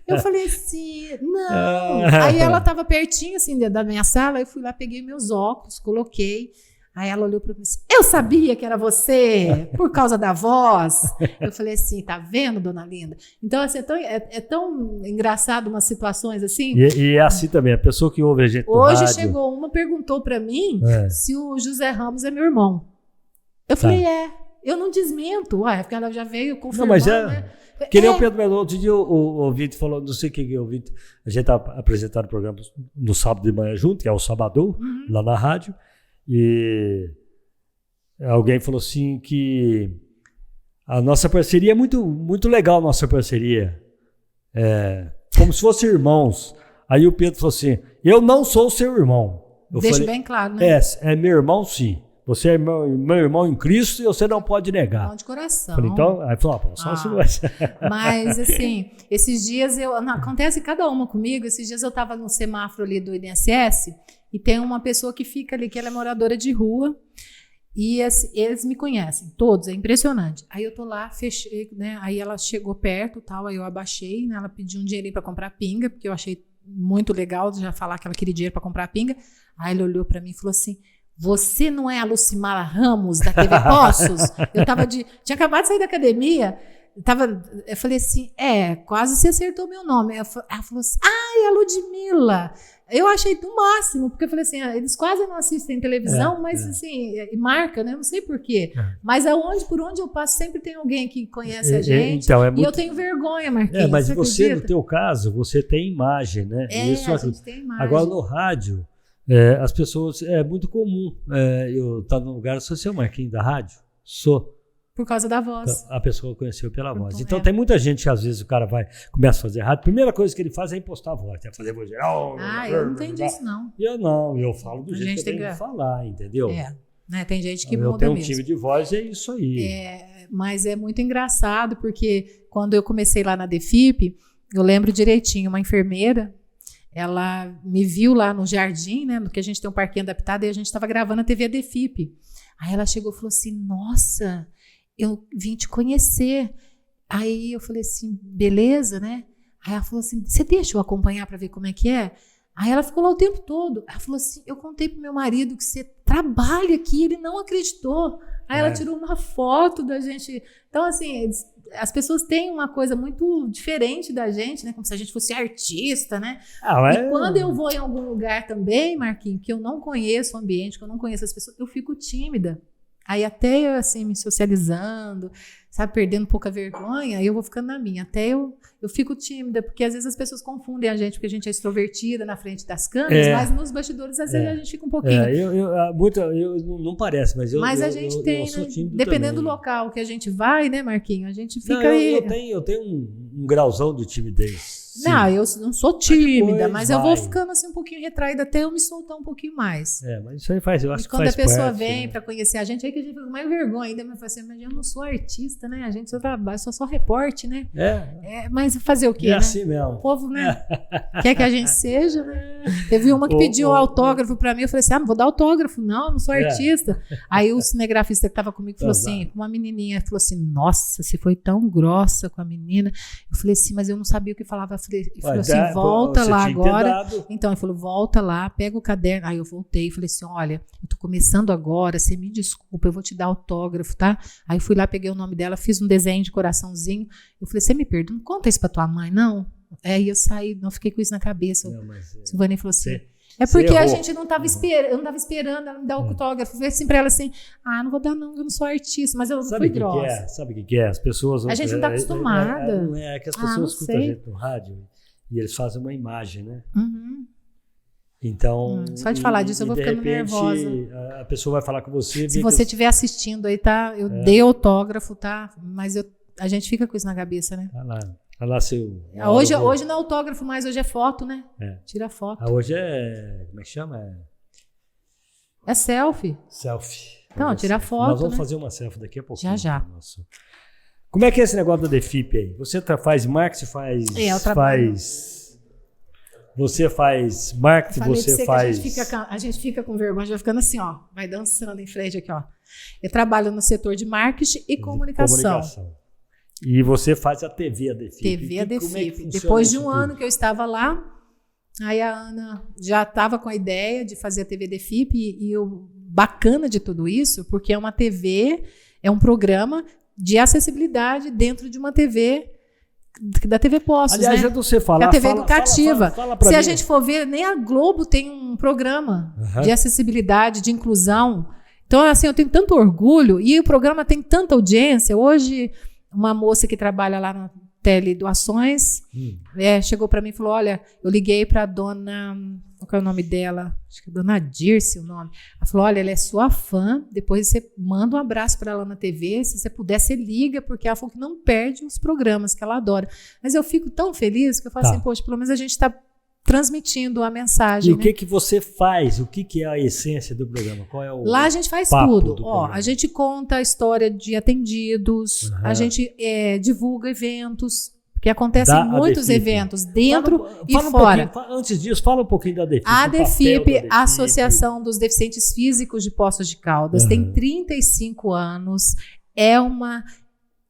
Eu falei assim, não. Aí ela estava pertinho assim da minha sala, eu fui lá, peguei meus óculos, coloquei. Aí ela olhou para mim e disse, eu sabia que era você, por causa da voz. Eu falei assim, tá vendo, dona Linda? Então, assim, é tão engraçado umas situações assim. E é assim também, a pessoa que ouve a gente no Hoje rádio... chegou uma, perguntou para mim se o José Ramos é meu irmão. Eu falei, eu não desmento, porque ela já veio confirmando, não, mas né? Que nem o Pedro Melo, outro dia o Vitor falou, não sei o que eu vi, a gente está apresentando o programa no sábado de manhã junto, que é o Sabadão, lá na rádio, e alguém falou assim que a nossa parceria é muito, muito legal, nossa parceria, como se fossem irmãos. Aí o Pedro falou assim, eu não sou seu irmão. Deixa bem claro, né? É meu irmão sim. Você é meu irmão em Cristo e você não pode negar. Irmão de coração. Falei, então, aí falou, só assim vai ser. Mas, assim, esses dias acontece cada uma comigo. Esses dias eu estava no semáforo ali do INSS e tem uma pessoa que fica ali, que ela é moradora de rua e eles me conhecem, todos, é impressionante. Aí eu tô lá, fechei, né? Aí ela chegou perto, tal, aí eu abaixei, né? Ela pediu um dinheirinho para comprar pinga, porque eu achei muito legal já falar que ela queria dinheiro para comprar pinga. Aí ele olhou para mim e falou assim, você não é a Lucimara Ramos da TV Poços? Tinha acabado de sair da academia, eu falei assim, quase você acertou meu nome. Ela falou assim, é a Ludmilla. Eu achei do máximo, porque eu falei assim, eles quase não assistem televisão, mas assim, marca, né? Não sei por quê. Mas por onde eu passo, sempre tem alguém que conhece a gente. Então, e eu tenho vergonha, Marquinhos. Mas você, no teu caso, você tem imagem, né? Isso, a gente tem imagem. Agora, no rádio, as pessoas, é muito comum eu estar num lugar, sou seu Marquinhos da rádio? Sou. Por causa da voz. A pessoa conheceu pela voz. Então tem muita gente que às vezes o cara começa a fazer rádio, a primeira coisa que ele faz é impostar a voz, fazer voz geral. Eu não tenho disso, não. Eu falo do jeito que eu tenho que falar, entendeu? Né? Tem gente que muda mesmo. Eu tenho um time de voz, é isso aí. Mas é muito engraçado, porque quando eu comecei lá na DEFIP, eu lembro direitinho, uma enfermeira, ela me viu lá no jardim, né, no que a gente tem um parquinho adaptado, e a gente estava gravando a TV DEFIP. Aí ela chegou e falou assim, nossa, eu vim te conhecer. Aí eu falei assim, beleza, né? Aí ela falou assim, você deixa eu acompanhar para ver como é que é? Aí ela ficou lá o tempo todo. Ela falou assim, eu contei pro meu marido que você trabalha aqui, ele não acreditou. Aí ela tirou uma foto da gente. Então, assim, as pessoas têm uma coisa muito diferente da gente, né? Como se a gente fosse artista, né? E quando eu vou em algum lugar também, Marquinhos, que eu não conheço o ambiente, que eu não conheço as pessoas, eu fico tímida. Aí até eu, assim, me socializando, sabe, perdendo pouca vergonha, aí eu vou ficando na minha. Até eu fico tímida, porque às vezes as pessoas confundem a gente, porque a gente é extrovertida na frente das câmeras, mas nos bastidores às vezes a gente fica um pouquinho. Não parece, mas a gente tem, eu sou tímido dependendo também. do local que a gente vai, né, Marquinhos, a gente fica eu tenho um grauzão de timidez. Sim. Não, eu não sou tímida, mas eu vou ficando assim um pouquinho retraída até eu me soltar um pouquinho mais. Mas isso aí faz, eu acho que quando faz a pessoa parte, vem para conhecer a gente, aí que a gente fica com mais vergonha ainda, mas assim, mas eu não sou artista, né? A gente só trabalha, só reporte, né? Mas fazer o quê, né? Assim mesmo. O povo, né? Quer que a gente seja, né? Teve uma que pediu autógrafo para mim, eu falei assim, não vou dar autógrafo, não sou artista. Aí o cinegrafista que estava comigo falou assim, uma menininha, falou assim, nossa, você foi tão grossa com a menina. Eu falei assim, mas eu não sabia o que falava. Ele falou assim, volta lá agora. Então, ele falou, volta lá, pega o caderno. Aí eu voltei e falei assim, olha, eu tô começando agora, você me desculpa, eu vou te dar autógrafo, tá? Aí fui lá, peguei o nome dela, fiz um desenho de coraçãozinho. Eu falei, você me perdoa, não conta isso pra tua mãe, não? E eu saí, não fiquei com isso na cabeça. Silvani falou assim, porque a gente não estava esperando, eu não estava esperando ela me dar o autógrafo. Eu falei assim pra ela assim, não vou dar não, eu não sou artista, mas eu fui grossa. Sabe o que é? As pessoas... A gente não está acostumada. É que as pessoas escutam a gente no rádio e eles fazem uma imagem, né? Então... Só de falar disso eu vou ficando nervosa. A pessoa vai falar com você... Se você estiver assistindo aí, tá? Eu dei autógrafo, tá? Mas a gente fica com isso na cabeça, né? Olha lá seu... Hoje não é autógrafo mais, hoje é foto, né? Tira foto. Hoje é... Como é que chama? É selfie. Selfie. Não, tira foto, nós vamos fazer uma selfie daqui a pouco. Já. Nossa. Como é que é esse negócio da DEFIP aí? Você faz marketing, eu trabalho. Você faz marketing, você faz... A gente fica com vergonha, vai ficando assim, ó. Vai dançando em frente aqui, ó. Eu trabalho no setor de marketing e comunicação. E você faz a TV, a DEFIP. TV, a DEFIP. Depois de um ano que eu estava lá, aí a Ana já estava com a ideia de fazer a TV DEFIP e o bacana de tudo isso, porque é uma TV, é um programa de acessibilidade dentro de uma TV, da TV Poços, aliás, né? Você fala, é a TV educativa. Fala Se a gente for ver, nem a Globo tem um programa de acessibilidade, de inclusão. Então, assim, eu tenho tanto orgulho e o programa tem tanta audiência. Hoje, uma moça que trabalha lá na Teledoações chegou para mim e falou, olha, eu liguei para a dona, qual é o nome dela? Acho que é Dona Dirce o nome. Ela falou, olha, ela é sua fã, depois você manda um abraço para ela na TV, se você puder, você liga, porque ela falou que não perde os programas, que ela adora. Mas eu fico tão feliz que eu falo assim, poxa, pelo menos a gente está transmitindo a mensagem. E o que você faz? O que é a essência do programa? Qual é o Lá a gente faz tudo. A gente conta a história de atendidos, a gente divulga eventos, porque acontecem muitos eventos dentro e fora. Antes disso, fala um pouquinho da ADEFIP. A ADEFIP, a Associação dos Deficientes Físicos de Poços de Caldas, tem 35 anos, é uma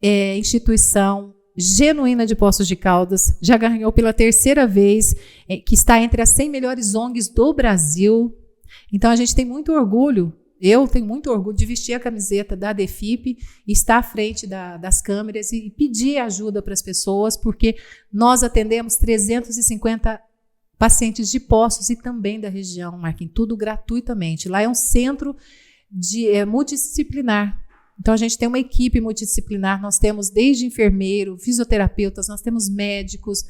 instituição genuína de Poços de Caldas, já ganhou pela 3ª vez, que está entre as 100 melhores ONGs do Brasil. Então a gente tem muito orgulho, eu tenho muito orgulho de vestir a camiseta da ADEFIP e estar à frente das câmeras e pedir ajuda para as pessoas, porque nós atendemos 350 pacientes de Poços e também da região, Marquinhos, tudo gratuitamente. Lá é um centro multidisciplinar. Então, a gente tem uma equipe multidisciplinar, nós temos desde enfermeiro, fisioterapeutas, nós temos médicos.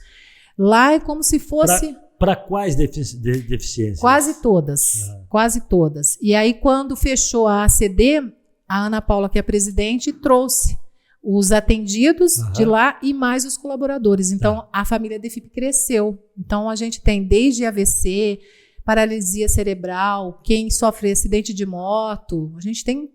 Lá é como se fosse... Para quais deficiências? Quase todas. E aí, quando fechou a ACD, a Ana Paula, que é a presidente, trouxe os atendidos de lá e mais os colaboradores. Então, a família ADEFIP cresceu. Então, a gente tem desde AVC, paralisia cerebral, quem sofre acidente de moto, a gente tem...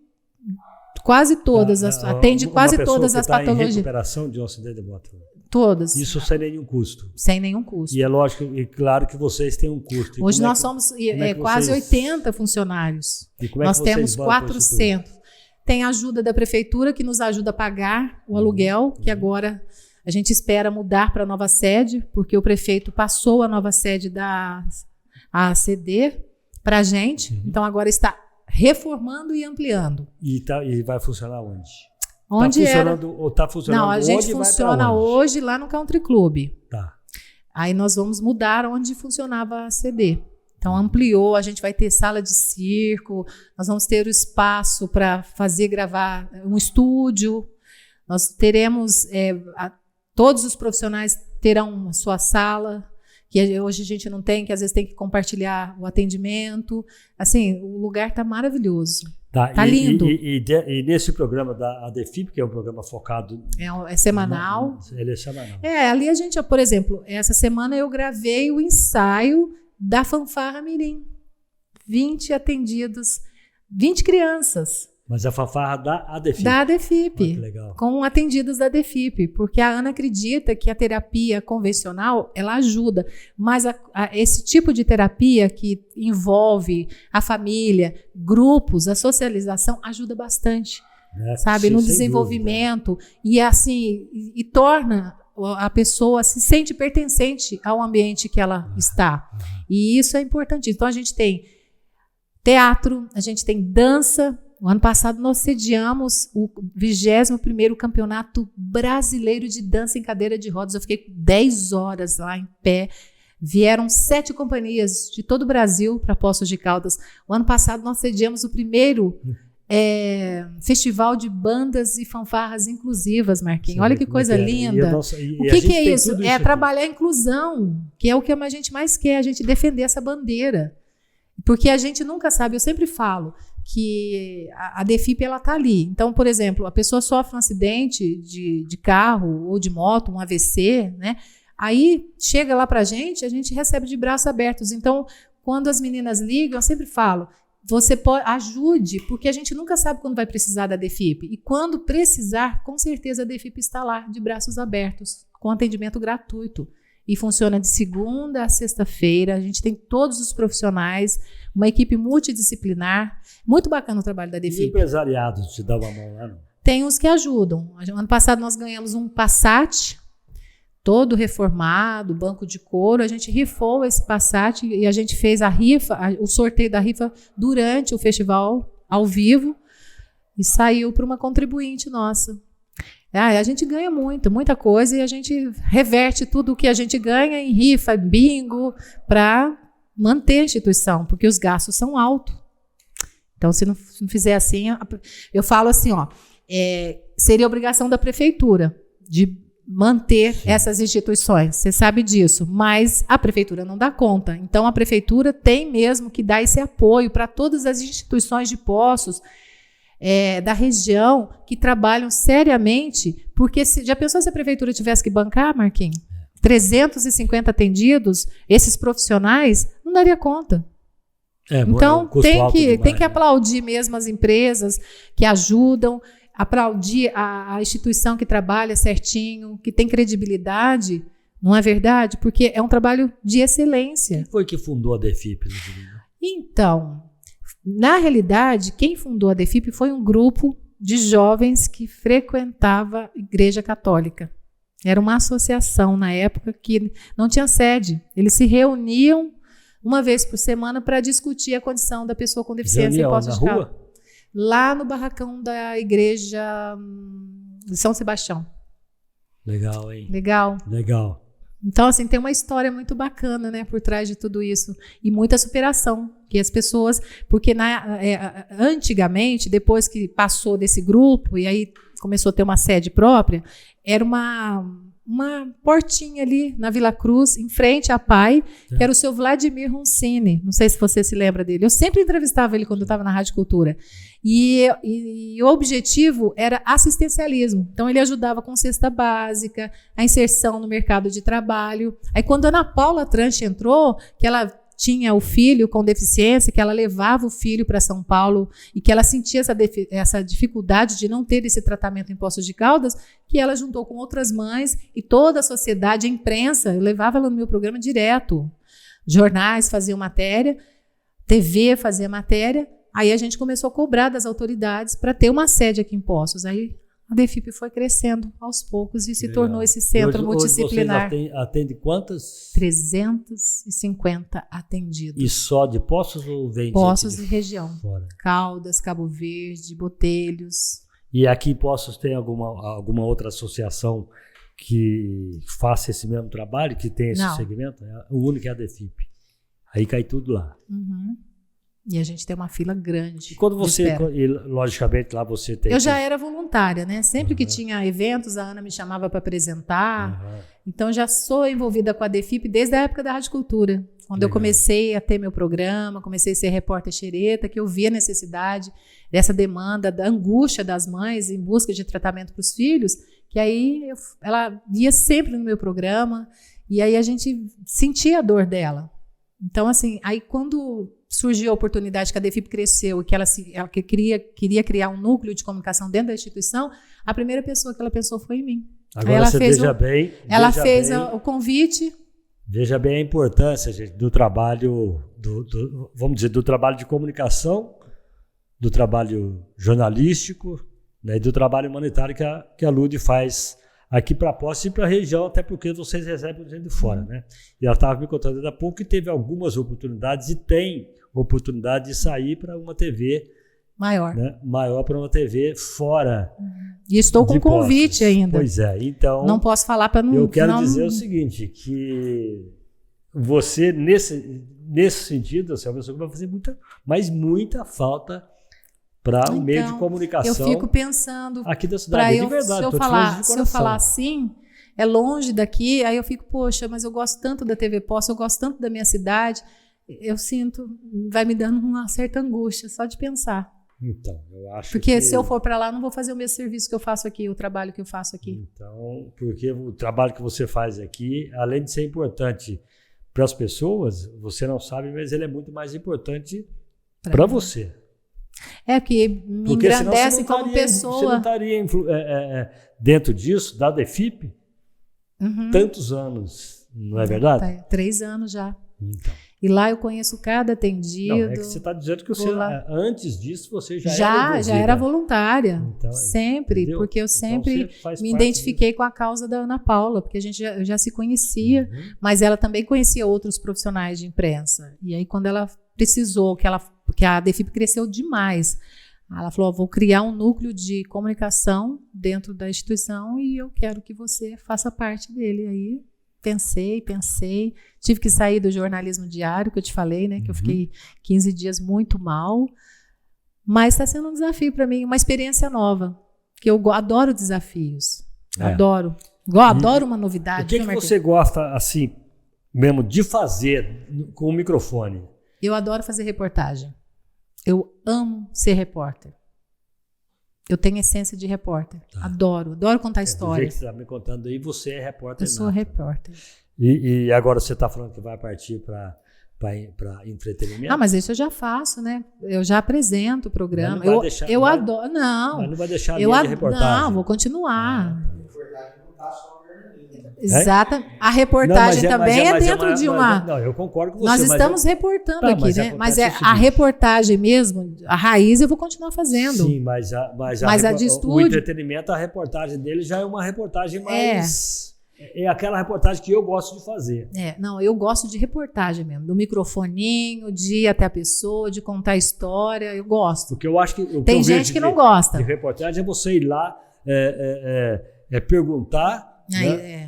Quase todas, atende quase todas as patologias. Em recuperação de um acidente de moto. Todas. Isso sem nenhum custo. Sem nenhum custo. E é lógico, e claro que vocês têm um custo. Hoje nós somos quase 80 funcionários. Nós temos 400. Tem ajuda da prefeitura que nos ajuda a pagar o aluguel, que agora a gente espera mudar para a nova sede, porque o prefeito passou a nova sede da ACD para a gente. Então agora está reformando e ampliando. E vai funcionar onde? Onde está funcionando? Não, a gente funciona hoje lá no Country Club. Tá. Aí nós vamos mudar onde funcionava a CD. Então ampliou, a gente vai ter sala de circo, nós vamos ter o espaço para gravar um estúdio. Nós teremos, todos os profissionais terão a sua sala, que hoje a gente não tem, que às vezes tem que compartilhar o atendimento. Assim, o lugar está maravilhoso. Tá lindo. E nesse programa da ADEFIP, que é um programa focado... É semanal. Ele é semanal. Ali a gente, por exemplo, essa semana eu gravei o ensaio da Fanfarra Mirim. 20 atendidos, 20 crianças. Mas a fanfarra da ADEFIP. Da ADEFIP, que legal. Com atendidos da ADEFIP, porque a Ana acredita que a terapia convencional, ela ajuda, mas esse tipo de terapia que envolve a família, grupos, a socialização, ajuda bastante, sabe? No desenvolvimento, e assim, e torna a pessoa se sente pertencente ao ambiente que ela está. E isso é importante. Então a gente tem teatro, a gente tem dança. O ano passado nós sediamos o 21º Campeonato Brasileiro de Dança em Cadeira de Rodas. Eu fiquei 10 horas lá em pé. Vieram 7 companhias de todo o Brasil para Poços de Caldas. O ano passado nós sediamos o primeiro festival de bandas e fanfarras inclusivas, Marquinhos. Olha que coisa linda. O que é isso? É trabalhar a inclusão, que é o que a gente mais quer, a gente defender essa bandeira. Porque a gente nunca sabe, eu sempre falo que a ADEFIP ela está ali. Então, por exemplo, a pessoa sofre um acidente de carro ou de moto, um AVC, né? Aí chega lá para a gente recebe de braços abertos. Então, quando as meninas ligam, eu sempre falo, ajude, porque a gente nunca sabe quando vai precisar da ADEFIP. E quando precisar, com certeza a ADEFIP está lá, de braços abertos, com atendimento gratuito. E funciona de segunda a sexta-feira. A gente tem todos os profissionais, uma equipe multidisciplinar. Muito bacana o trabalho da ADEFIP. E empresariado te dá uma mão lá, não? Tem os que ajudam. Ano passado nós ganhamos um Passat, todo reformado, banco de couro. A gente rifou esse Passat e a gente fez a rifa, o sorteio da rifa durante o festival, ao vivo, e saiu para uma contribuinte nossa. A gente ganha muita coisa e a gente reverte tudo o que a gente ganha em rifa, bingo, para manter a instituição, porque os gastos são altos. Então, se não fizer assim, eu falo assim, ó, seria obrigação da prefeitura de manter essas instituições, você sabe disso, mas a prefeitura não dá conta. Então, a prefeitura tem mesmo que dar esse apoio para todas as instituições de Poços da região que trabalham seriamente, porque já pensou se a prefeitura tivesse que bancar, Marquinhos? 350 atendidos, esses profissionais, não daria conta. Então, tem que aplaudir mesmo as empresas que ajudam, aplaudir a instituição que trabalha certinho, que tem credibilidade, não é verdade? Porque é um trabalho de excelência. Quem foi que fundou a DEFIP? Então, na realidade, quem fundou a DEFIP foi um grupo de jovens que frequentava a Igreja Católica. Era uma associação na época que não tinha sede. Eles se reuniam uma vez por semana para discutir a condição da pessoa com deficiência em Poços de Caldas. Lá no barracão da igreja de São Sebastião. Legal, hein? Legal. Então, assim, tem uma história muito bacana, né, por trás de tudo isso. E muita superação. Que as pessoas... Porque antigamente, depois que passou desse grupo, e aí começou a ter uma sede própria, era uma portinha ali na Vila Cruz, em frente à PAI, que era o seu Vladimir Roncini. Não sei se você se lembra dele. Eu sempre entrevistava ele quando eu estava na Rádio Cultura. E o objetivo era assistencialismo. Então, ele ajudava com cesta básica, a inserção no mercado de trabalho. Aí, quando a Ana Paula Tranche entrou, que ela tinha o filho com deficiência, que ela levava o filho para São Paulo e que ela sentia essa dificuldade de não ter esse tratamento em Poços de Caldas, que ela juntou com outras mães e toda a sociedade, a imprensa, eu levava ela no meu programa direto. Jornais faziam matéria, TV fazia matéria, aí a gente começou a cobrar das autoridades para ter uma sede aqui em Poços. Aí a DEFIP foi crescendo aos poucos e se tornou esse centro multidisciplinar. Hoje atende quantas? 350 atendidos. E só de Poços ou vem Poços e região. Fora? Caldas, Cabo Verde, Botelhos. E aqui em Poços tem alguma outra associação que faça esse mesmo trabalho, que tem esse segmento? O único é a DEFIP. Aí cai tudo lá. Uhum. E a gente tem uma fila grande. E quando você, logicamente, lá você tem... Eu já era voluntária, né? Sempre que tinha eventos, a Ana me chamava para apresentar. Então, já sou envolvida com a DEFIP desde a época da Rádio Cultura. Quando eu comecei a ter meu programa, comecei a ser repórter xereta, que eu via a necessidade dessa demanda, da angústia das mães em busca de tratamento para os filhos, que aí ela ia sempre no meu programa, e aí a gente sentia a dor dela. Então, assim, aí quando surgiu a oportunidade que a DEFIP cresceu e que ela queria criar um núcleo de comunicação dentro da instituição, a primeira pessoa que ela pensou foi em mim. Agora ela fez o convite. Veja bem a importância, gente, do trabalho, vamos dizer, do trabalho de comunicação, do trabalho jornalístico, né, e do trabalho humanitário que a LUDE faz aqui para Poços e para a região, até porque vocês recebem gente de fora, né? E ela estava me contando ainda há pouco que teve algumas oportunidades e tem oportunidade de sair para uma TV maior, né? Maior, para uma TV fora. E estou com convite Poços. ainda. Pois é, então... Não posso falar para não... Eu quero dizer o seguinte, que você, nesse sentido, você é uma pessoa que vai fazer muita falta para o meio de comunicação. Eu fico pensando aqui da cidade, de verdade. Se eu falar assim, é longe daqui, aí eu fico, poxa, mas eu gosto tanto da TV Poços, eu gosto tanto da minha cidade, eu sinto, vai me dando uma certa angústia só de pensar. Então, eu acho porque se eu for para lá, eu não vou fazer o mesmo serviço que eu faço aqui, o trabalho que eu faço aqui. Então, porque o trabalho que você faz aqui, além de ser importante para as pessoas, você não sabe, mas ele é muito mais importante para você. Que me engrandece como pessoa. Você não estaria dentro disso, da DEFIP, tantos anos, não é verdade? 3 anos já. Então. E lá eu conheço cada atendido. Não, é que você está dizendo que você, antes disso você já era voluntária. Então, sempre, entendeu? porque eu sempre me identifiquei com a causa da Ana Paula, porque a gente já se conhecia, mas ela também conhecia outros profissionais de imprensa. E aí, quando ela precisou, porque a DEFIP cresceu demais, ela falou, vou criar um núcleo de comunicação dentro da instituição e eu quero que você faça parte dele. Aí pensei, tive que sair do jornalismo diário, que eu te falei, né, que eu fiquei 15 dias muito mal, Mas está sendo um desafio para mim, uma experiência nova, que eu adoro desafios, adoro uma novidade. O que você gosta, assim, mesmo de fazer com o microfone? Eu adoro fazer reportagem. Eu amo ser repórter. Eu tenho essência de repórter. Tá. Adoro contar história. Do jeito que você está me contando aí, você é repórter. Eu sou repórter. E agora você está falando que vai partir para entretenimento? Não, mas isso eu já faço, né? Eu já apresento o programa. Mas não vai deixar, eu adoro. Não. Mas não vai deixar a linha de reportagem. Não, vou continuar. Exato. A reportagem também é dentro de uma. Não, eu concordo com você. Nós estamos reportando aqui, né? Mas a reportagem mesmo, a raiz eu vou continuar fazendo. Sim, mas a de estúdio, o entretenimento, a reportagem dele já é uma reportagem mais. É aquela reportagem que eu gosto de fazer. Não, eu gosto de reportagem mesmo, do microfoninho, de ir até a pessoa, de contar a história, eu gosto. Porque eu acho que tem gente que não gosta. De reportagem é você ir lá, perguntar.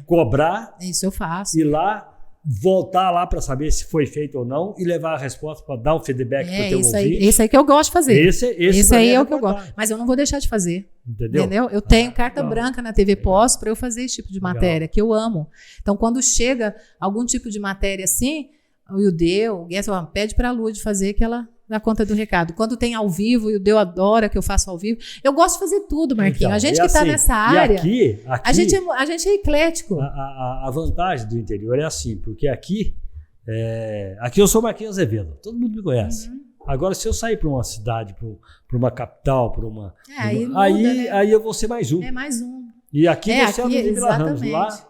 Cobrar. Isso eu faço. Ir lá, voltar lá para saber se foi feito ou não e levar a resposta para dar um feedback para o teu ouvinte. Esse aí que eu gosto de fazer. Esse aí é o que eu gosto. Mas eu não vou deixar de fazer. Entendeu? Eu tenho carta branca na TV Pós para eu fazer esse tipo de matéria, que eu amo. Então, quando chega algum tipo de matéria assim, o Ildeu, pede para a Lud fazer que ela dá conta do recado. Quando tem ao vivo, o Ildeu adora que eu faça ao vivo. Eu gosto de fazer tudo, Marquinhos. A gente que está nessa área, aqui, a gente é eclético. A vantagem do interior é assim, porque aqui eu sou Marquinhos Azevedo, todo mundo me conhece. Uhum. Agora, se eu sair para uma cidade, para uma capital, para uma... Aí eu vou ser mais um. É mais um. E aqui você é o Vila Ramos, lá...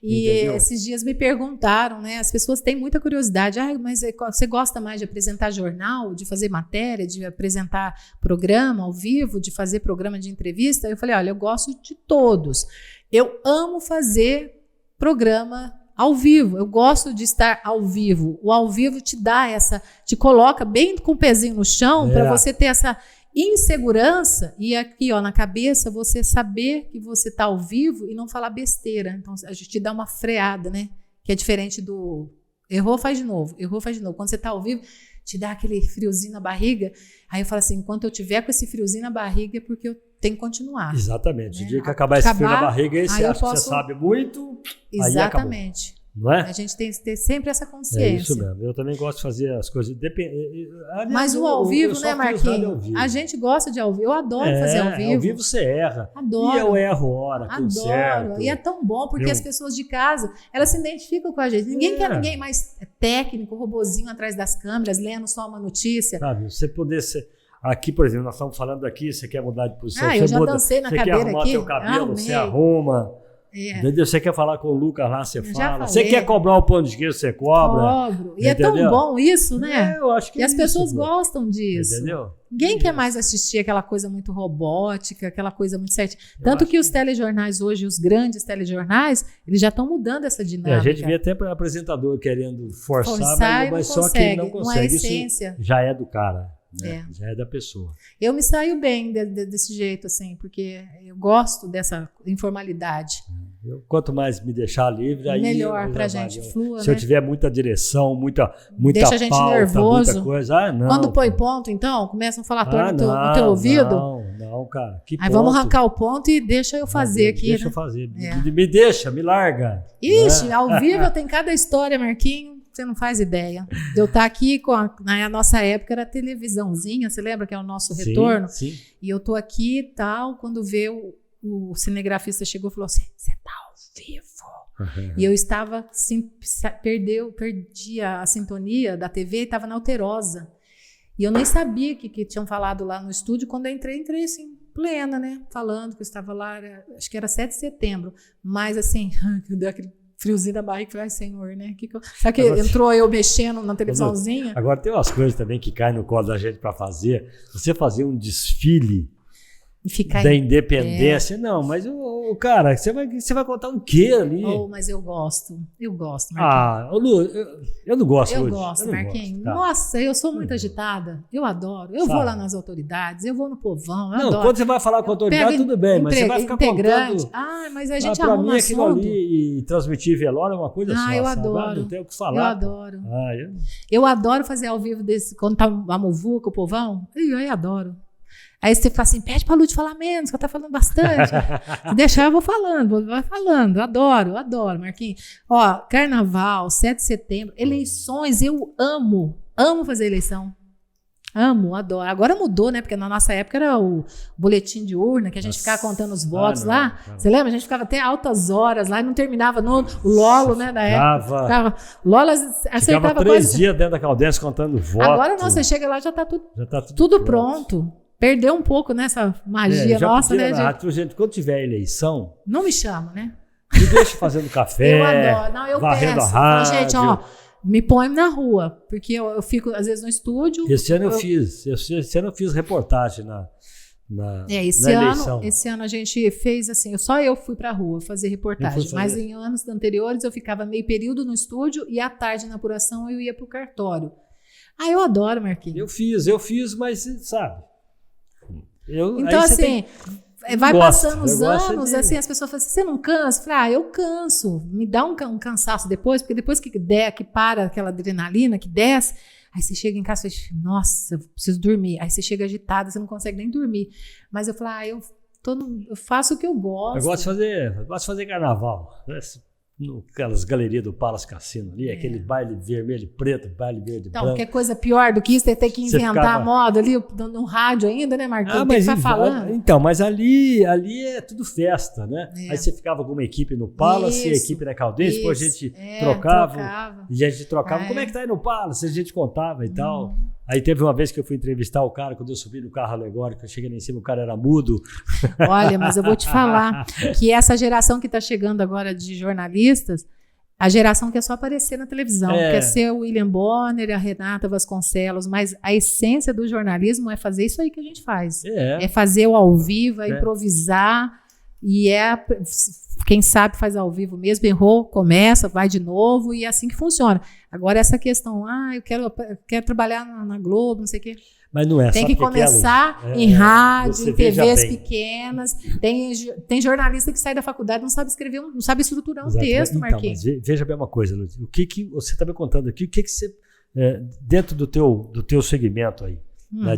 E esses dias me perguntaram, né? As pessoas têm muita curiosidade. Mas você gosta mais de apresentar jornal, de fazer matéria, de apresentar programa ao vivo, de fazer programa de entrevista? Eu falei, olha, eu gosto de todos. Eu amo fazer programa ao vivo. Eu gosto de estar ao vivo. O ao vivo te coloca bem com o pezinho no chão para você ter essa insegurança e aqui, na cabeça, você saber que você está ao vivo e não falar besteira. Então, a gente te dá uma freada, né? Que é diferente do errou, faz de novo. Quando você está ao vivo, te dá aquele friozinho na barriga. Aí eu falo assim, enquanto eu tiver com esse friozinho na barriga é porque eu tenho que continuar. Exatamente. Né? O dia que acabar esse frio na barriga, aí você acha que você sabe muito, exatamente. Aí acabou. Não é? A gente tem que ter sempre essa consciência. É isso mesmo. Eu também gosto de fazer as coisas. Mas o ao vivo, né, Marquinhos? A gente gosta de ao vivo. Eu adoro fazer ao vivo. Ao vivo você erra. Adoro. E eu erro hora, conserto. E é tão bom, porque as pessoas de casa, elas se identificam com a gente. Ninguém quer ninguém mais técnico, robozinho atrás das câmeras, lendo só uma notícia. Sabe, você poder ser... Aqui, por exemplo, nós estamos falando aqui, você quer mudar de posição. Eu já dancei na cadeira aqui. Você quer arrumar teu cabelo, você arruma. Entendeu? Você quer falar com o Lucas lá, você fala. Você quer cobrar o pão de queijo, você cobra. Cobro. E entendeu? É tão bom isso, né? Eu acho que e as pessoas gostam disso. Entendeu? Ninguém quer mais assistir aquela coisa muito robótica, aquela coisa muito certinha. Tanto que os telejornais hoje, os grandes telejornais, eles já estão mudando essa dinâmica. A gente vê até apresentador querendo forçar, mas só que ele não consegue. Essência. Isso já é do cara. Né? Já é da pessoa. Eu me saio bem desse jeito, assim, porque eu gosto dessa informalidade. Quanto mais me deixar livre, aí melhor pra gente, flua, se eu tiver muita direção, muita deixa a gente pauta, nervoso. Muita coisa, não. Quando põe ponto, então, começam a falar no teu ouvido. Não, cara. Que aí ponto? Vamos arrancar o ponto e deixa eu fazer aqui. Deixa eu fazer. Me deixa, me larga. Ixi, ao vivo tem cada história, Marquinhos. Você não faz ideia. Eu estar aqui na nossa época era televisãozinha, você lembra que é o nosso retorno? Sim. E eu tô aqui e tal, quando vê o cinegrafista chegou e falou assim, você tá ao vivo. Uhum. E eu estava, assim, perdi a sintonia da TV e estava na Alterosa. E eu nem sabia que tinham falado lá no estúdio. Quando eu entrei assim, plena, né? Falando que eu estava lá, acho que era 7 de setembro. Mas assim, deu aquele friozinho da barriga, falei, ai, senhor, né? Sabe que agora, entrou eu mexendo na televisãozinha? Agora tem umas coisas também que caem no colo da gente para fazer. Você fazer um desfile ficar da independência. Não, mas o cara, você vai contar um quê ali? Mas eu gosto, Marquinhos. Lu, eu não gosto hoje. Eu gosto, Marquinhos. Tá. Nossa, eu sou muito agitada. Eu adoro. Eu vou lá nas autoridades, eu vou no povão, eu adoro. Quando você vai falar com a autoridade, tudo bem, mas você vai ficar contando... mas a gente arruma assunto. Pra mim, aquilo ali e transmitir velório é uma coisa só. Eu adoro. Não tenho o que falar. Eu adoro. Eu adoro fazer ao vivo quando tá a muvuca, o povão. Eu adoro. Aí você fala assim, pede pra Lúcia falar menos, que ela tá falando bastante. Se deixar, eu vou falando, adoro, Marquinhos. Ó, carnaval, 7 de setembro, eleições, eu amo fazer eleição. Amo, adoro. Agora mudou, né? Porque na nossa época era o boletim de urna, que a gente ficava contando os votos lá. Você lembra? A gente ficava até altas horas lá e não terminava o Lolo, né? Da época. Lolo acertava ficava 3 dias dentro da Caldense contando votos. Agora não, você chega lá e já tá tudo pronto. Perdeu um pouco nessa magia nossa, né? Gente, quando tiver eleição... Não me chama, né? Me deixa fazendo café, eu adoro. Não, eu varrendo peço. a rádio. Gente, me põe na rua, porque eu fico, às vezes, no estúdio. Esse ano eu fiz reportagem na eleição. Esse ano a gente fez assim, só eu fui pra rua fazer reportagem, mas em anos anteriores eu ficava meio período no estúdio e à tarde na apuração eu ia pro cartório. Eu adoro, Marquinhos. Eu fiz, mas sabe... Então, assim, vai passando os anos, assim, as pessoas falam assim, você não cansa? Eu falo, eu canso. Me dá um cansaço depois, porque depois que para aquela adrenalina, que desce, aí você chega em casa e fala, nossa, eu preciso dormir. Aí você chega agitada, você não consegue nem dormir. Mas eu falo, eu faço o que eu gosto. Eu gosto de fazer carnaval. Aquelas galerias do Palace Cassino ali, aquele baile vermelho e preto, baile verde e branco. Qualquer coisa pior do que isso, ter que inventar a moda ali no rádio ainda, né, Marquinhos? Tem que estar falando. Então, mas ali é tudo festa, né? Aí você ficava com uma equipe no Palace, a equipe na Caldense, depois a gente trocava. E a gente trocava. Como é que tá aí no Palace? A gente contava e tal. Aí teve uma vez que eu fui entrevistar o cara, quando eu subi no carro alegórico, eu cheguei lá em cima, o cara era mudo. Olha, mas eu vou te falar que essa geração que está chegando agora de jornalistas, a geração quer só aparecer na televisão, quer ser o William Bonner, a Renata Vasconcelos, mas a essência do jornalismo é fazer isso aí que a gente faz. É fazer o ao vivo, improvisar, e quem sabe faz ao vivo mesmo, errou, começa, vai de novo, e é assim que funciona. Agora essa questão, eu quero trabalhar na Globo, não sei o quê. Mas não é. Tem que começar em rádio, em TVs pequenas. Tem jornalista que sai da faculdade e não sabe escrever, não sabe estruturar um texto, Marquinhos. Mas veja bem uma coisa, Lúcia. O que você está me contando aqui, o que você, dentro do teu segmento aí, né,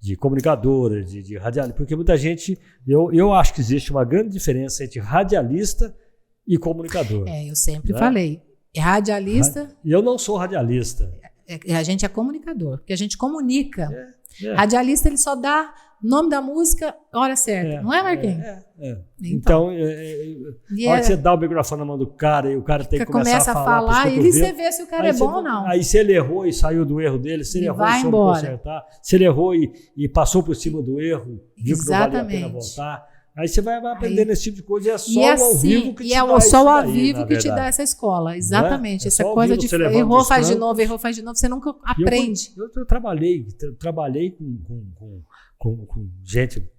de comunicadora, de radialista, porque muita gente, eu acho que existe uma grande diferença entre radialista e comunicador. Eu sempre falei. Radialista... Eu não sou radialista. A gente é comunicador, porque a gente comunica. Radialista, ele só dá nome da música, hora certa. Não é, Marquinhos? Então, a hora que você dá o microfone na mão do cara e o cara tem que começar a falar e você vê se o cara é bom ou não. Aí se ele errou e saiu do erro dele, se ele errou e soube consertar, se ele errou e passou por cima do erro, viu que não valia a pena voltar. Aí você vai aprendendo esse tipo de coisa e é só o ao vivo que te dá isso. Só o ao vivo que te dá essa escola, exatamente. Essa coisa de errou, faz de novo, você nunca aprende. Eu trabalhei com gente